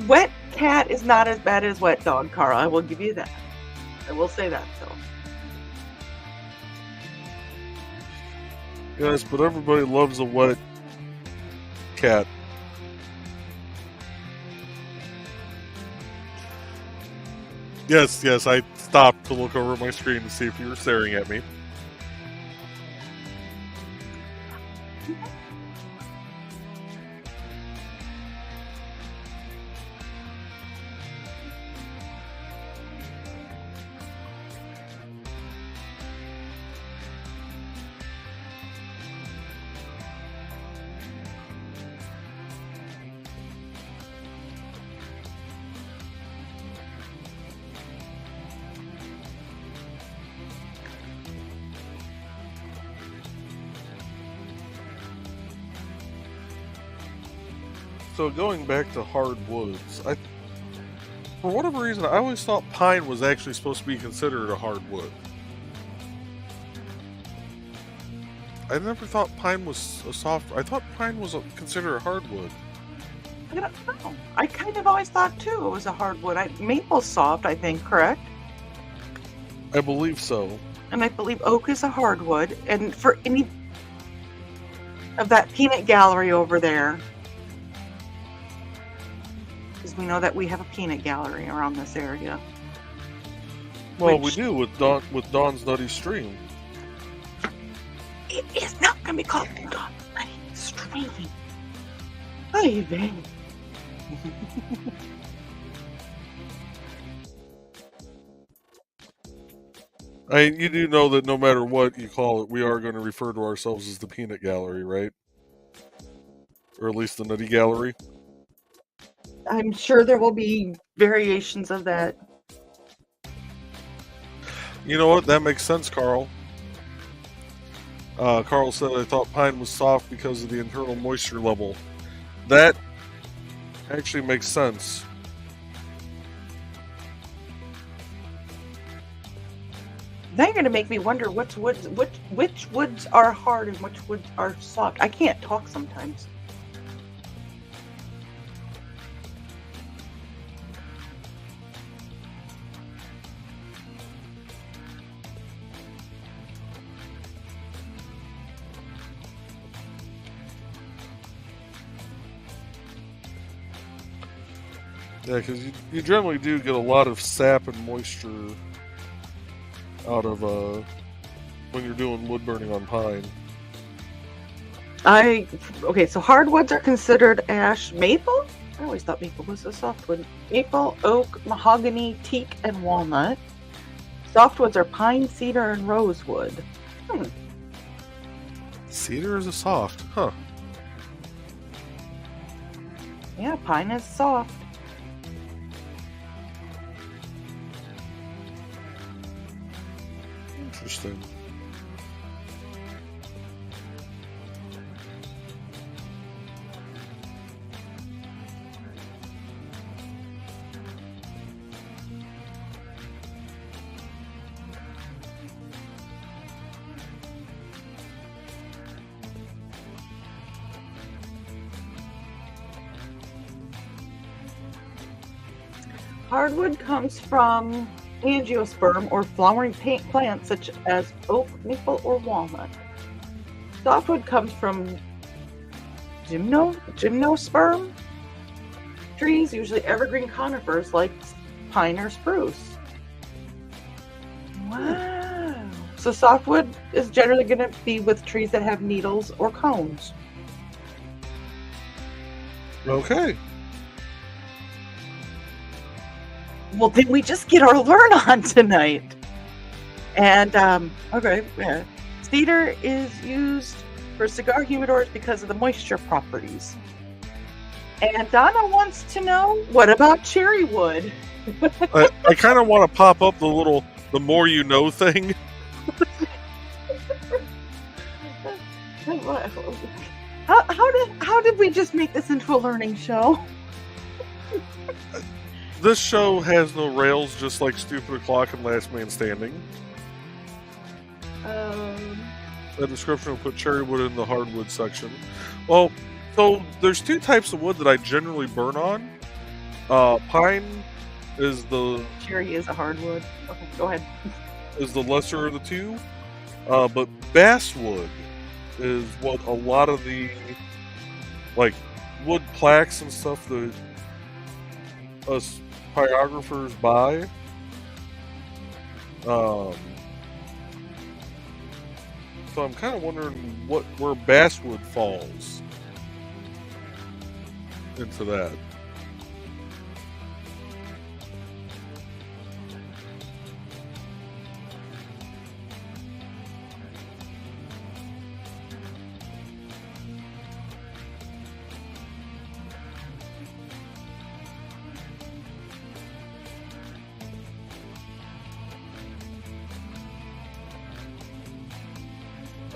Wet cat is not as bad as wet dog, Carl. I will give you that. I will say that, though. Yes, but everybody loves a wet cat. Yes, I stopped to look over my screen to see if you were staring at me. So going back to hardwoods, for whatever reason, I always thought pine was actually supposed to be considered a hardwood. I never thought pine was a soft. I thought pine was considered a hardwood. I don't know. I kind of always thought, too, it was a hardwood. Maple's soft, I think, correct? I believe so. And I believe oak is a hardwood. And for any of that peanut gallery over there, because we know that we have a peanut gallery around this area. Well, we do with Dawn's Nutty Stream. It is not going to be called Dawn's Nutty Stream. Ay, vey. You do know that no matter what you call it, we are going to refer to ourselves as the Peanut Gallery, right? Or at least the Nutty Gallery. I'm sure there will be variations of that. You know what? That makes sense, Carl. Carl said I thought pine was soft because of the internal moisture level. That actually makes sense. Now you're going to make me wonder which woods are hard and which woods are soft. I can't talk sometimes. Yeah, because you generally do get a lot of sap and moisture out of when you're doing wood burning on pine. Okay, so hardwoods are considered ash, maple. I always thought maple was a softwood. Maple, oak, mahogany, teak, and walnut. Softwoods are pine, cedar, and rosewood. Cedar is a soft, huh? Yeah, pine is soft. Interesting. Hardwood comes from angiosperm or flowering plants such as oak, maple, or walnut. Softwood comes from gymnosperm trees, usually evergreen conifers like pine or spruce. Wow. So softwood is generally going to be with trees that have needles or cones. Okay. Well, did we just get our learn on tonight? And, okay, yeah. Cedar is used for cigar humidors because of the moisture properties. And Donna wants to know, what about cherry wood? I kind of want to pop up the more you know thing. How did we just make this into a learning show? This show has no rails, just like Stupid O'Clock and Last Man Standing. The description will put cherry wood in the hardwood section. Well, so there's two types of wood that I generally burn on. Pine is the Cherry is a hardwood. Okay, go ahead. lesser of the two, but basswood is what a lot of the like wood plaques and stuff that us pyographers buy. So I'm kind of wondering where basswood falls into that.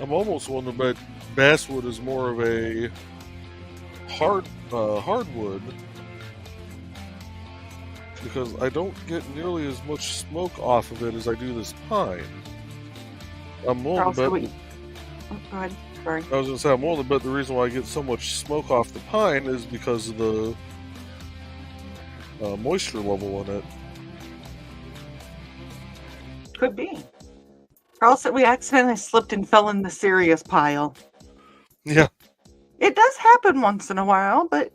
I'm almost willing to bet basswood is more of a hardwood because I don't get nearly as much smoke off of it as I do this pine. I'm willing to bet. Oh, go ahead. Sorry. I was going to say I'm willing to bet the reason why I get so much smoke off the pine is because of the moisture level in it. Could be. Or else that we accidentally slipped and fell in the serious pile. Yeah. It does happen once in a while, but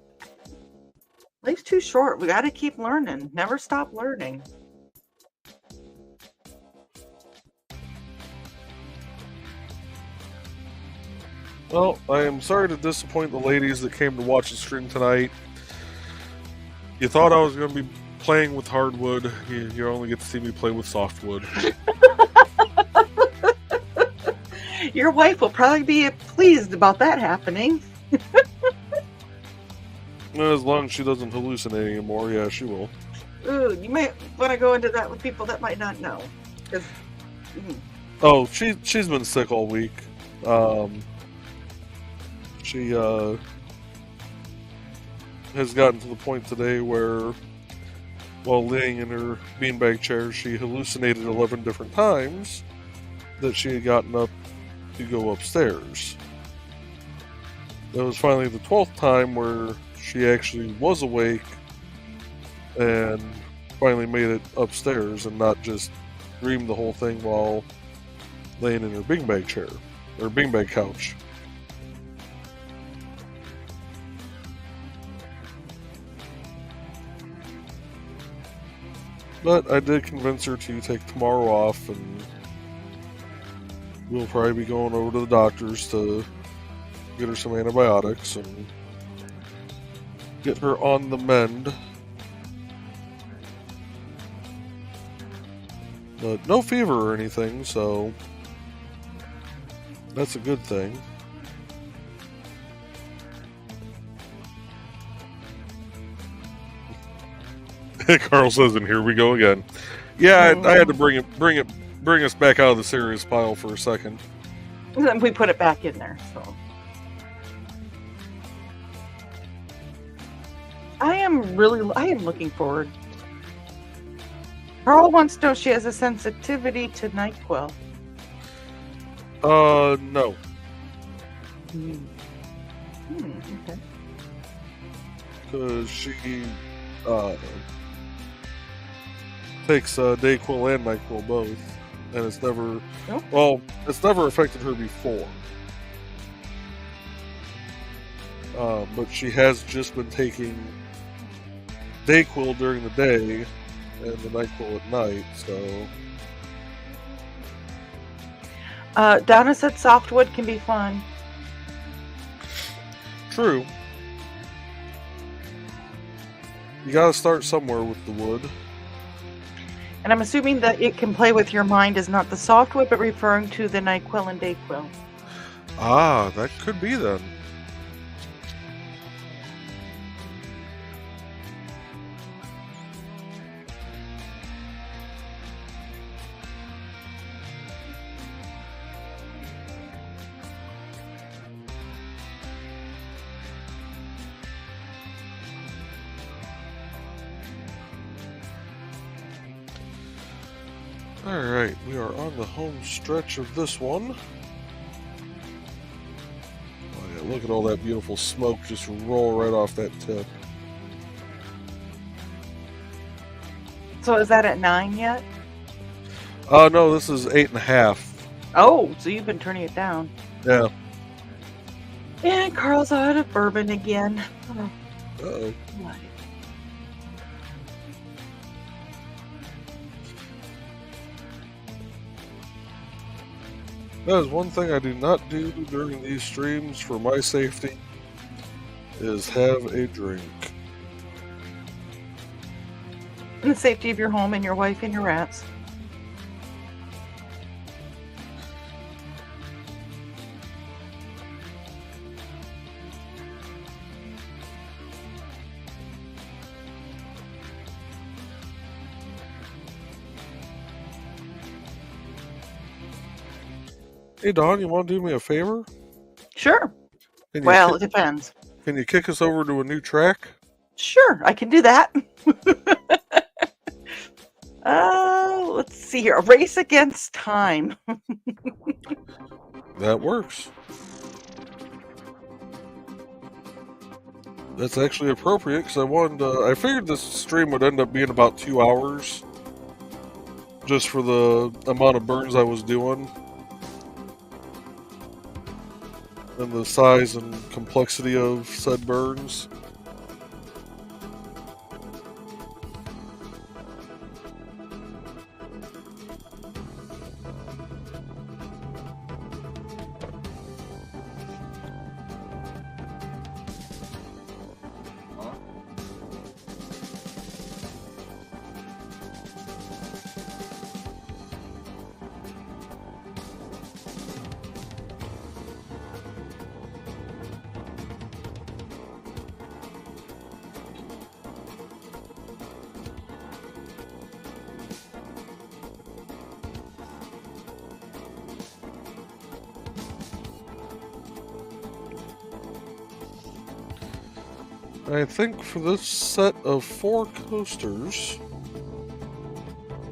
life's too short. We got to keep learning. Never stop learning. Well, I am sorry to disappoint the ladies that came to watch the stream tonight. You thought I was going to be playing with hardwood. You only get to see me play with softwood. Your wife will probably be pleased about that happening. As long as she doesn't hallucinate anymore, yeah, she will. Ooh, you might want to go into that with people that might not know. Oh, she's been sick all week. She has gotten to the point today where, while laying in her beanbag chair, she hallucinated 11 different times that she had gotten up to go upstairs. It was finally the 12th time where she actually was awake and finally made it upstairs and not just dreamed the whole thing while laying in her beanbag chair, or beanbag couch. But I did convince her to take tomorrow off, and we'll probably be going over to the doctor's to get her some antibiotics and get her on the mend. But no fever or anything, so that's a good thing. Carl says, and here we go again. Yeah, I had to bring us back out of the serious pile for a second. And then we put it back in there, so. I am looking forward. Carl wants to know if she has a sensitivity to NyQuil. No. Okay. Because she takes Dayquil and NyQuil both, and it's never it's never affected her before. But she has just been taking Dayquil during the day and the NyQuil at night, so. Donna said softwood can be fun. True. You gotta start somewhere with the wood. And I'm assuming that it can play with your mind is not the softwood, but referring to the NyQuil and Dayquil. Ah, that could be then. Alright, we are on the home stretch of this one. Oh yeah, look at all that beautiful smoke just roll right off that tip. So is that at 9 yet? No, this is 8.5. Oh, so you've been turning it down. Yeah. And Carl's out of bourbon again. Oh, Uh-oh. what? That is one thing I do not do during these streams for my safety, is have a drink. And the safety of your home and your wife and your rats. Hey, Don, you want to do me a favor? Sure. Can you Well, it depends. Can you kick us over to a new track? Sure, I can do that. Let's see here. A race against time. That works. That's actually appropriate because I figured this stream would end up being about 2 hours, just for the amount of burns I was doing and the size and complexity of said burns. I think for this set of 4 coasters,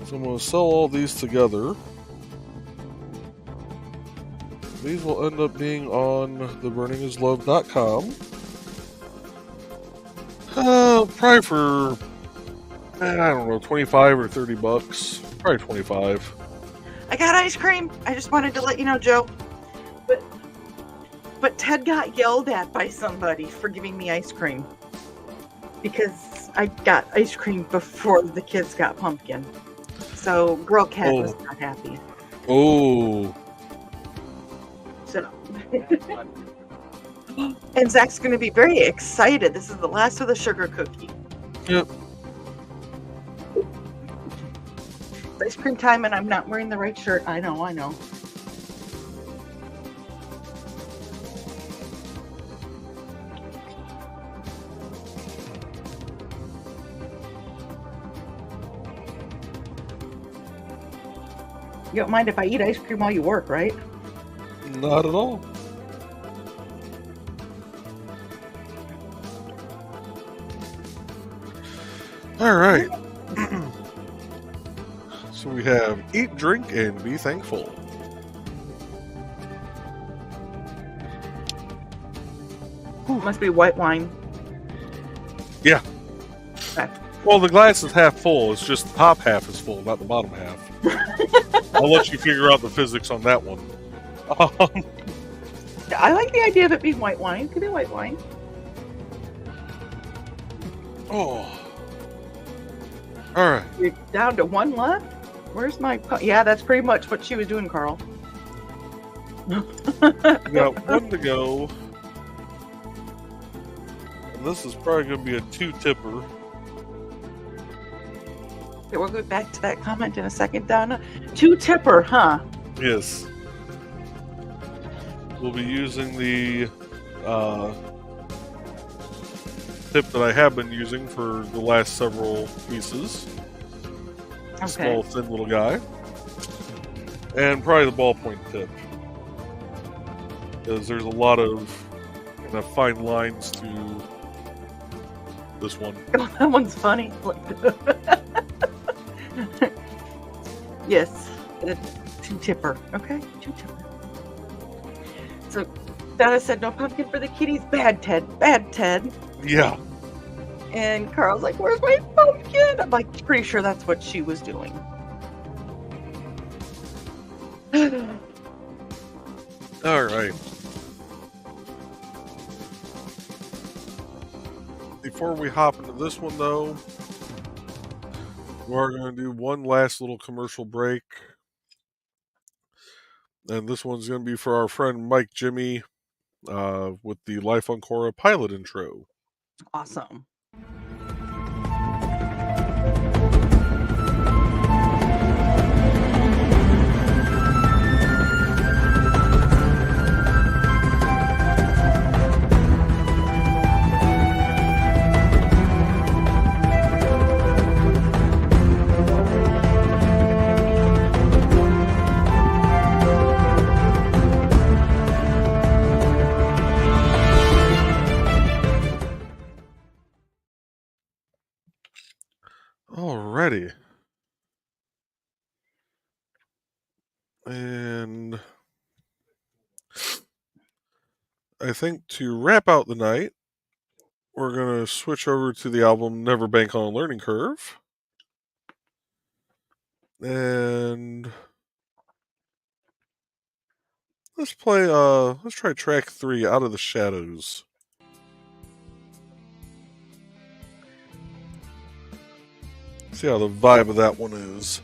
so I'm going to sell all these together. These will end up being on theburningislove.com. Probably for, I don't know, 25 or 30 bucks. Probably 25. I got ice cream. I just wanted to let you know, Joe. But Ted got yelled at by somebody for giving me ice cream. Because I got ice cream before the kids got pumpkin. So Girl Cat was not happy. Oh. So and Zach's going to be very excited. This is the last of the sugar cookie. Yep. It's ice cream time and I'm not wearing the right shirt. I know. You don't mind if I eat ice cream while you work, right? Not at all. All right. So we have eat, drink, and be thankful. Must be white wine. Yeah. Okay. Well, the glass is half full. It's just the top half is full, not the bottom half. I'll let you figure out the physics on that one. I like the idea of it being white wine. It could be white wine. Oh. All right. You're down to one left? Where's my... Yeah, that's pretty much what she was doing, Carl. We got one to go. And this is probably going to be a 2-tipper. Okay, we'll go back to that comment in a second, Donna. 2-tipper, huh? Yes. We'll be using the tip that I have been using for the last several pieces. Okay. Small, thin little guy. And probably the ballpoint tip. Because there's a lot of fine lines to this one. Oh, that one's funny. Yes, a 2-tipper. Okay, 2-tipper. So Donna said no pumpkin for the kitties. Bad Ted. Bad Ted. Yeah. And Carl's like, where's my pumpkin? I'm like, pretty sure that's what she was doing. All right. Before we hop into this one, though, we're going to do one last little commercial break. And this one's going to be for our friend Mike Jimmy with the Life on Korra pilot intro. Awesome. Alrighty. And I think to wrap out the night, we're going to switch over to the album Never Bank on a Learning Curve. And let's try track 3, Out of the Shadows. See how the vibe of that one is.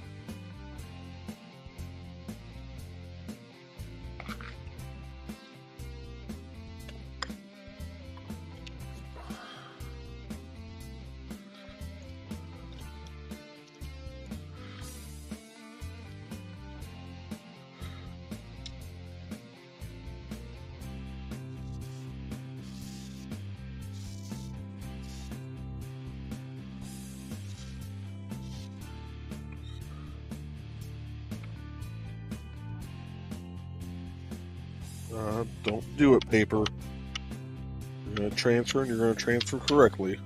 Don't do it, paper. You're going to transfer, and you're going to transfer correctly.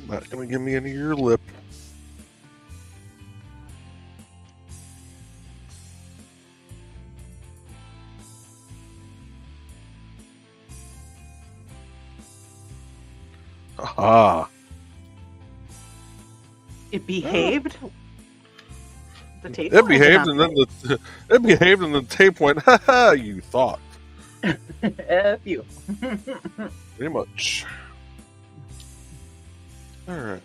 Not going to give me any of your lip. Aha! It behaved. The tape. It behaved, and then the tape went. Ha ha! You thought. F you. Pretty much. All right.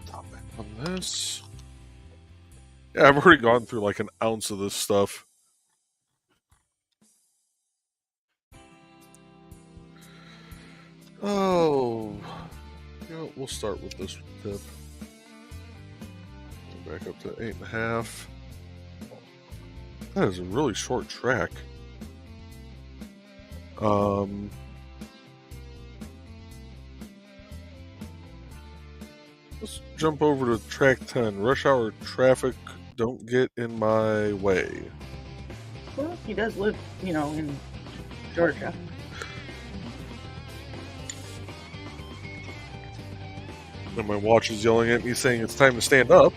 Top back on this. Yeah, I've already gone through like an ounce of this stuff. Oh, you know, we'll start with this tip. Back up to 8.5. That is a really short track. Let's jump over to track 10. Rush hour traffic, don't get in my way. Well, he does live, in Georgia. And my watch is yelling at me saying it's time to stand up.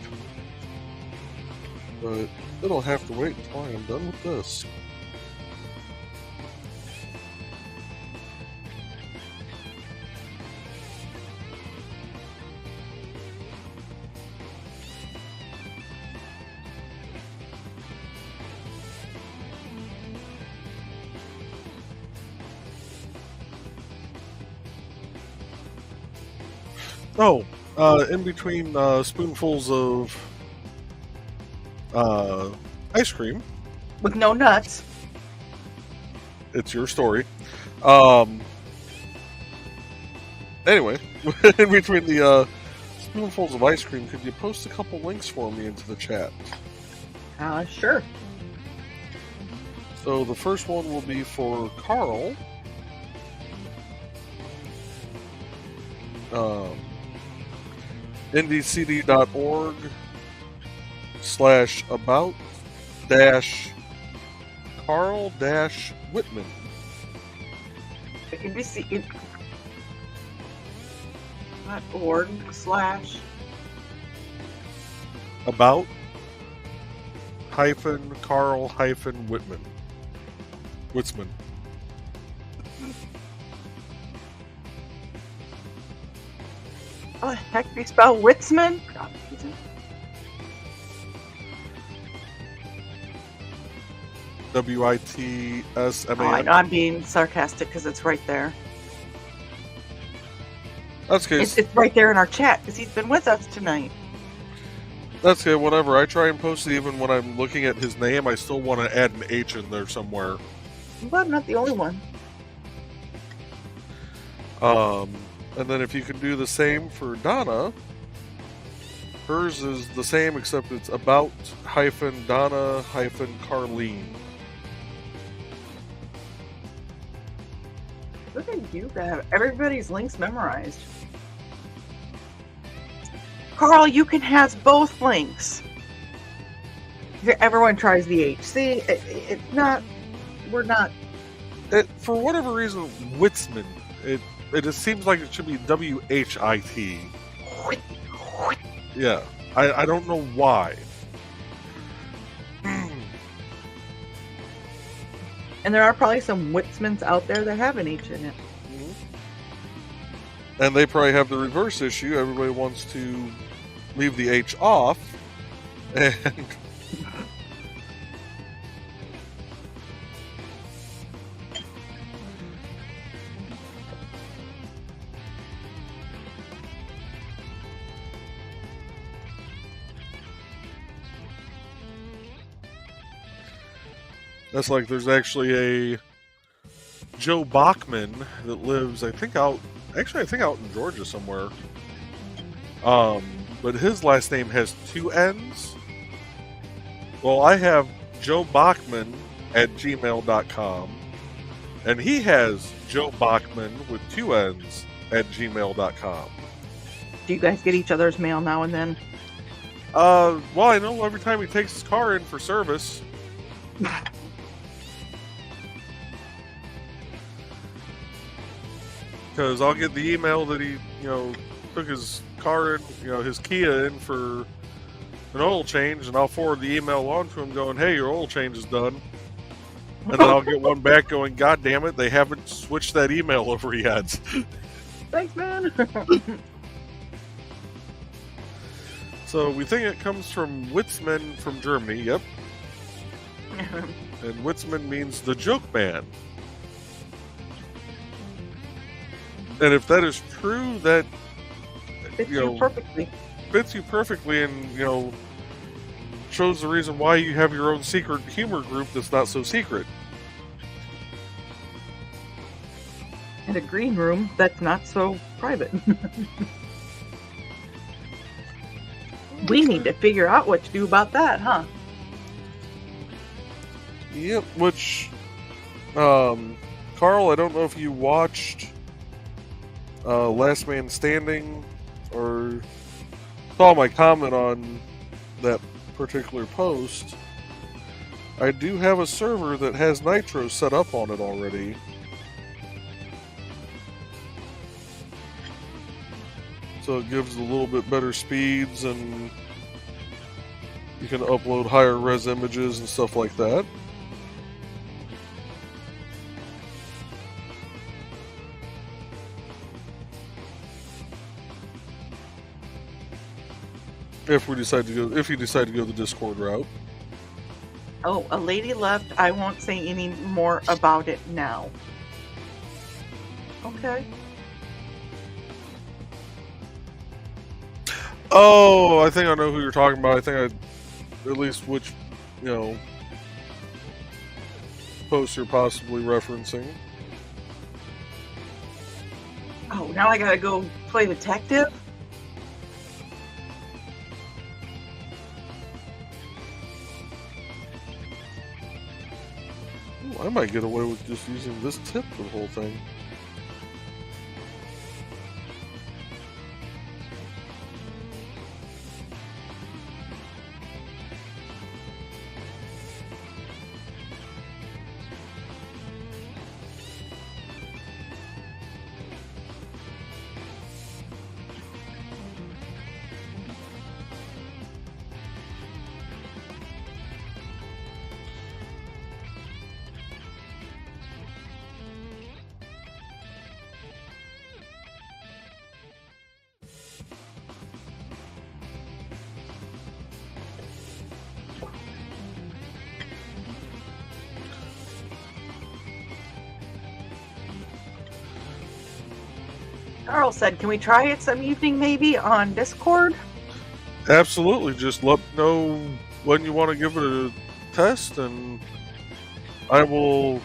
But it'll have to wait until I am done with this. Oh, in between spoonfuls of ice cream. With no nuts. It's your story. Anyway, in between the spoonfuls of ice cream, could you post a couple links for me into the chat? Sure. So the first one will be for Carl. ndcd.org/about-Carl-Whitman. NBC.org/ About Carl-Whitman. Witzman. How the heck do you spell Witzman? Witsman. Oh, I know I'm being sarcastic because it's right there. That's good. It's right there in our chat because he's been with us tonight. That's good. Whenever I try and post it, even when I'm looking at his name, I still want to add an H in there somewhere. But I'm not the only one. And then if you can do the same for Donna, hers is the same except it's about Donna Carlene. Look at you have everybody's links memorized. Carl, you can have both links. Everyone tries the H. See, it's not. We're not. For whatever reason, Witzman. It just seems like it should be WHIT. Yeah, I don't know why. And there are probably some Witzmans out there that have an H in it. Mm-hmm. And they probably have the reverse issue. Everybody wants to leave the H off. And that's like there's actually a Joe Bachman that lives, I think out in Georgia somewhere. But his last name has 2 N's. Well, I have Joe Bachman at gmail.com, and he has Joe Bachman with 2 N's at gmail.com. Do you guys get each other's mail now and then? Well, I know every time he takes his car in for service. Because I'll get the email that he, took his car in, his Kia in for an oil change, and I'll forward the email on to him going, hey, your oil change is done. And then I'll get one back going, God damn it, they haven't switched that email over yet. Thanks, man. So we think it comes from Witzman from Germany, yep. And Witzman means the joke man. And if that is true, that fits you perfectly. Fits you perfectly, and shows the reason why you have your own secret humor group that's not so secret. And a green room that's not so private. We need to figure out what to do about that, huh? Yep. Which, Carl, I don't know if you watched Last Man Standing or saw my comment on that particular post. I do have a server that has Nitro set up on it already. So it gives a little bit better speeds, and you can upload higher res images and stuff like that. If you decide to go the Discord route. Oh, a lady left. I won't say any more about it now. Okay. Oh, I think I know who you're talking about. I think at least which, post you're possibly referencing. Oh, now I gotta go play detective? Ooh, I might get away with just using this tip for the whole thing. Carl said, can we try it some evening maybe on Discord? Absolutely. Just let me know when you want to give it a test, and I will,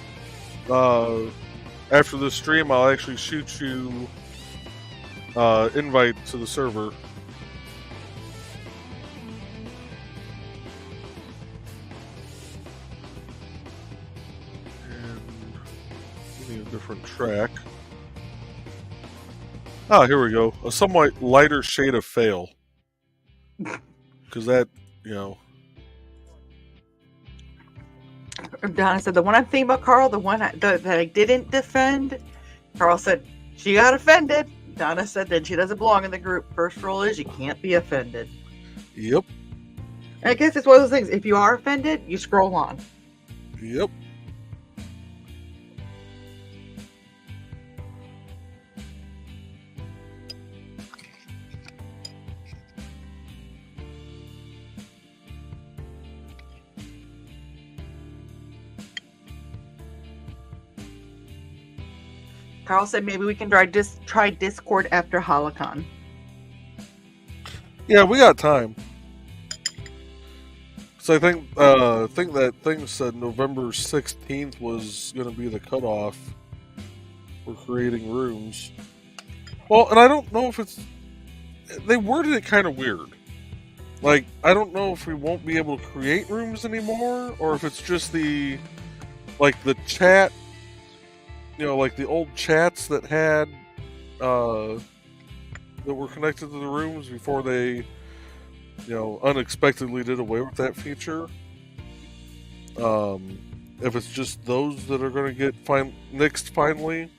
after the stream, I'll actually shoot you invite to the server. And we need a different track. Ah, here we go. A somewhat lighter shade of fail. Because that, you know. Donna said, the one I'm thinking about, Carl, the one that I didn't defend, Carl said, she got offended. Donna said that she doesn't belong in the group. First rule is you can't be offended. Yep. And I guess it's one of those things. If you are offended, you scroll on. Yep. Carl said maybe we can try Discord after Holocon. Yeah, we got time. So I think that thing said November 16th was going to be the cutoff for creating rooms. Well, and I don't know if it's... They worded it kind of weird. Like, I don't know if we won't be able to create rooms anymore, or if it's just the... Like, the chat... You know, like the old chats that had... that were connected to the rooms before they... You know, unexpectedly did away with that feature. If it's just those that are going to get nixed finally.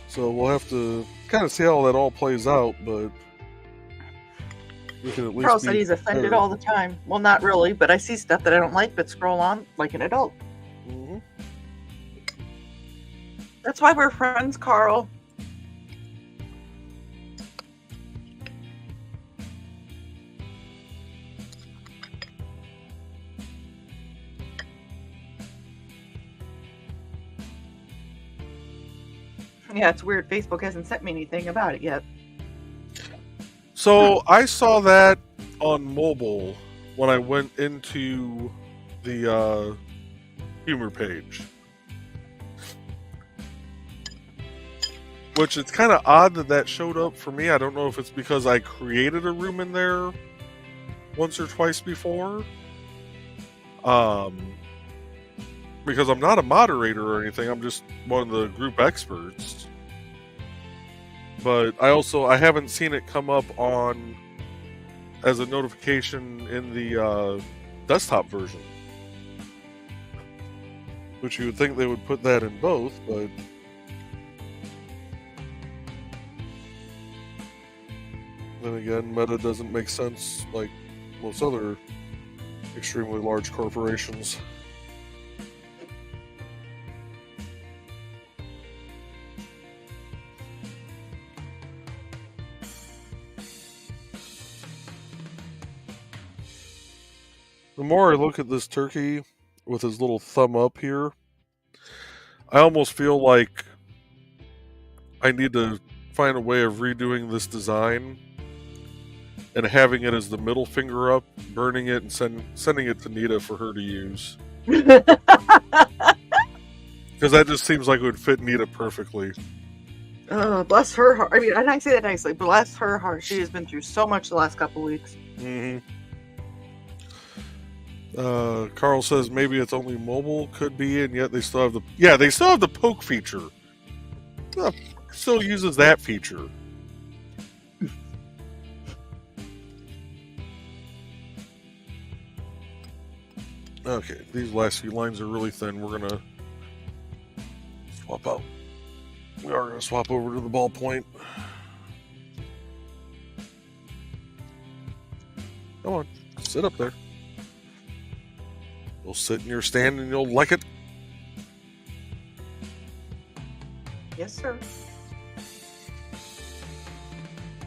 So we'll have to kind of see how that all plays out, but we can at least. Carl said he's offended all the time. Well, not really, but I see stuff that I don't like, but scroll on like an adult. Mm-hmm. That's why we're friends, Carl. Yeah, it's weird. Facebook hasn't sent me anything about it yet. So I saw that on mobile when I went into the humor page. Which it's kind of odd that showed up for me. I don't know if it's because I created a room in there once or twice before. Because I'm not a moderator or anything, I'm just one of the group experts. But I haven't seen it come up on as a notification in the desktop version. Which you would think they would put that in both, but then again, Meta doesn't make sense like most other extremely large corporations. The more I look at this turkey with his little thumb up here, I almost feel like I need to find a way of redoing this design and having it as the middle finger up, burning it, and sending it to Nita for her to use. Because that just seems like it would fit Nita perfectly. Bless her heart. I mean, and I say that nicely. Bless her heart. She has been through so much the last couple weeks. Mm-hmm. Carl says maybe it's only mobile, could be, and yet they still have the poke feature. Still uses that feature. Okay, these last few lines are really thin. We're gonna swap out. We are gonna swap over to the ballpoint. Come on, sit up there. You'll sit in your stand and you'll like it. Yes, sir.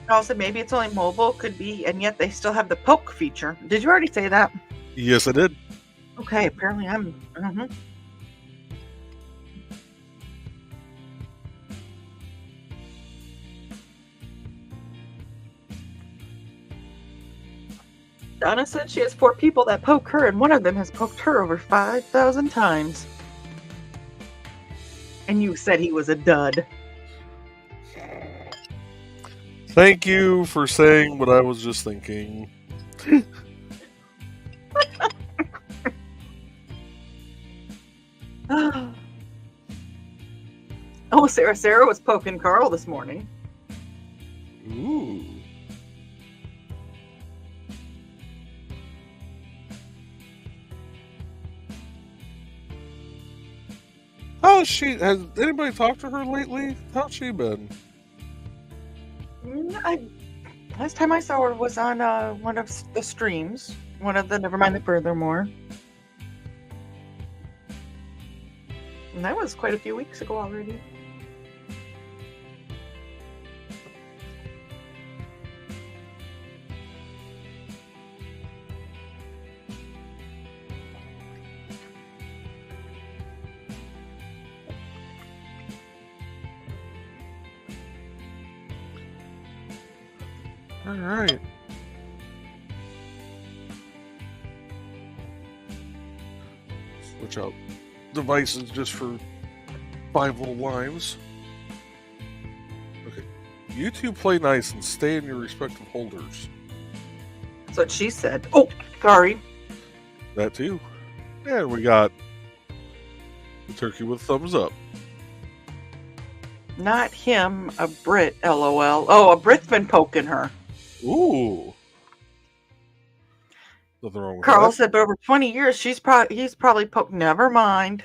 Also, maybe it's only mobile, could be, and yet they still have the poke feature. Did you already say that? Yes, I did. Okay, apparently I'm... Donna said she has 4 people that poke her, and one of them has poked her over 5,000 times. And you said he was a dud. Thank you for saying what I was just thinking. Oh, Sarah was poking Carl this morning. Ooh. How's she? Has anybody talked to her lately? How's she been? Last time I saw her was on one of the streams. One of the Nevermind the Furthermore. And that was quite a few weeks ago already. All right. Switch out devices just for 5 little lines. Okay. You two play nice and stay in your respective holders. That's what she said. Oh, sorry. That too. And we got the turkey with thumbs up. Not him, a Brit, LOL. Oh, a Brit's been poking her. Ooh. Nothing wrong with Carl that. said, but over 20 years, he's probably poked. Never mind.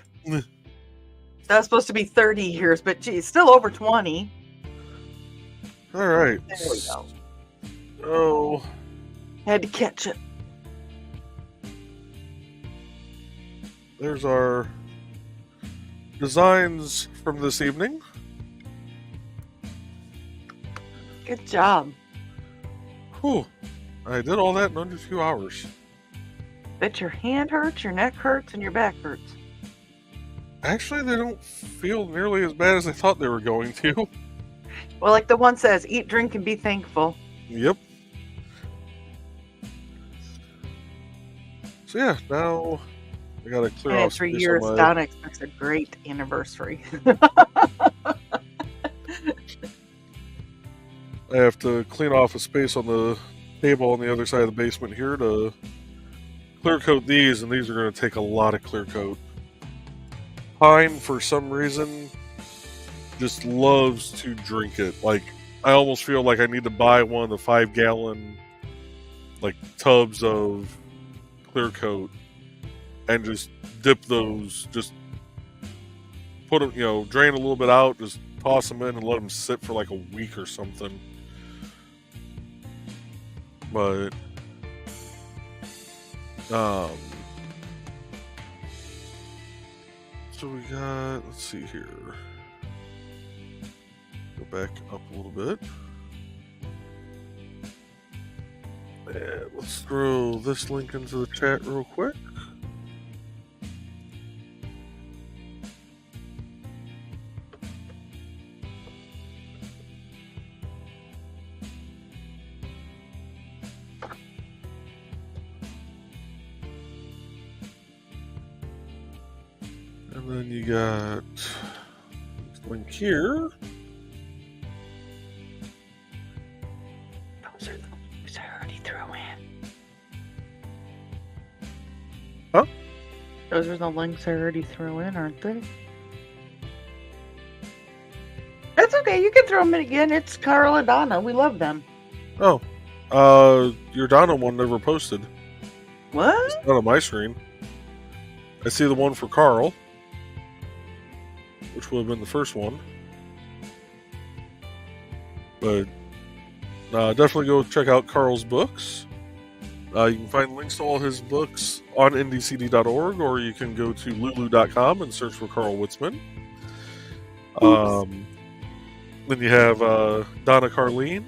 That's supposed to be 30 years, but geez, still over 20. All right. There we go. Oh. Had to catch it. There's our designs from this evening. Good job. Whew. I did all that in under 2 hours. Bet your hand hurts, your neck hurts, and your back hurts. Actually, they don't feel nearly as bad as I thought they were going to. Well, like the one says, eat, drink, and be thankful. Yep. So yeah, now I gotta clear And in off 3 space years, on my... Donna expects a great anniversary. I have to clean off a space on the table on the other side of the basement here to clear coat these, and these are going to take a lot of clear coat. Pine, for some reason, just loves to drink it. Like, I almost feel like I need to buy one of the 5-gallon like tubs of clear coat and just dip those, just put them, drain a little bit out, just toss them in and let them sit for like a week or something. But so we got, let's see here, go back up a little bit, and let's throw this link into the chat real quick. And then you got this link here. Those are the links I already threw in. Huh? Those are the links I already threw in, aren't they? That's okay. You can throw them in again. It's Carl and Donna. We love them. Oh, your Donna one never posted. What? It's not on my screen. I see the one for Carl, which would have been the first one. But definitely go check out Carl's books. You can find links to all his books on ndcd.org, or you can go to lulu.com and search for Carl Witzman. Then you have Donna Carleen,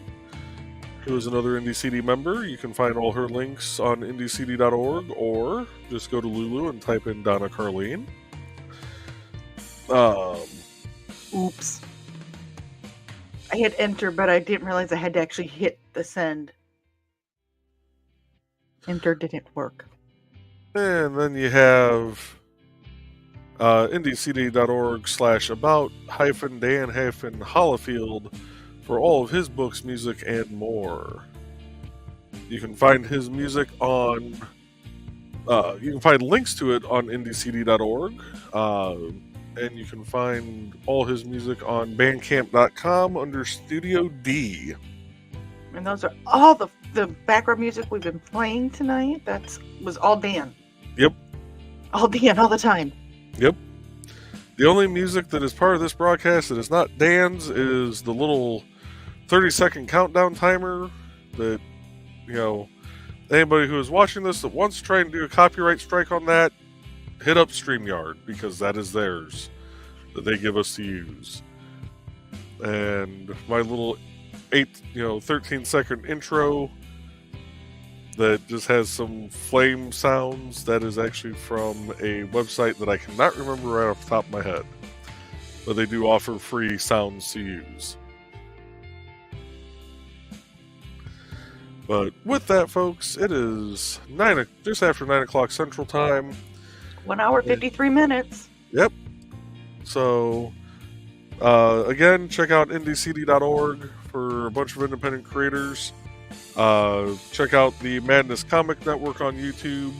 who is another NDCD member. You can find all her links on ndcd.org, or just go to Lulu and type in Donna Carleen. Oops. I hit enter, but I didn't realize I had to actually hit the send. Enter didn't work. And then you have indiecd.org/about-Dan-Holifield for all of his books, music, and more. You can find his music on. You can find links to it on indiecd.org, and you can find all his music on Bandcamp.com under Studio D. And those are all the background music we've been playing tonight. Was all Dan. Yep. All Dan, all the time. Yep. The only music that is part of this broadcast that is not Dan's is the little 30-second countdown timer that, anybody who is watching this that wants to try and do a copyright strike on that, hit up StreamYard, because that is theirs that they give us to use. And my little 13-second intro that just has some flame sounds, that is actually from a website that I cannot remember right off the top of my head. But they do offer free sounds to use. But with that, folks, it is just after 9 o'clock Central Time. 1 hour, 53 minutes. Yep. So, again, check out indiecd.org for a bunch of independent creators. Check out the Madness Comic Network on YouTube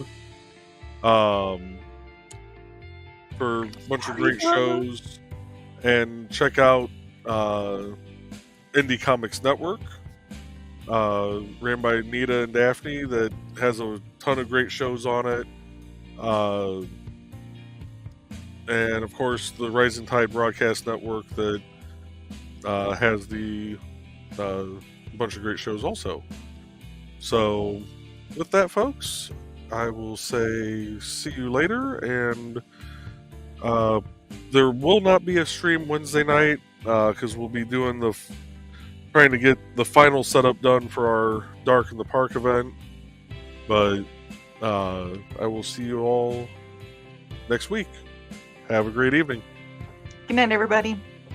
for a bunch of great shows. And check out Indie Comics Network, ran by Nita and Daphne, that has a ton of great shows on it. And of course, the Rising Tide Broadcast Network that has the bunch of great shows also. So, with that, folks, I will say see you later, and there will not be a stream Wednesday night because we'll be doing trying to get the final setup done for our Dark in the Park event. But I will see you all next week. Have a great evening. Good night, everybody.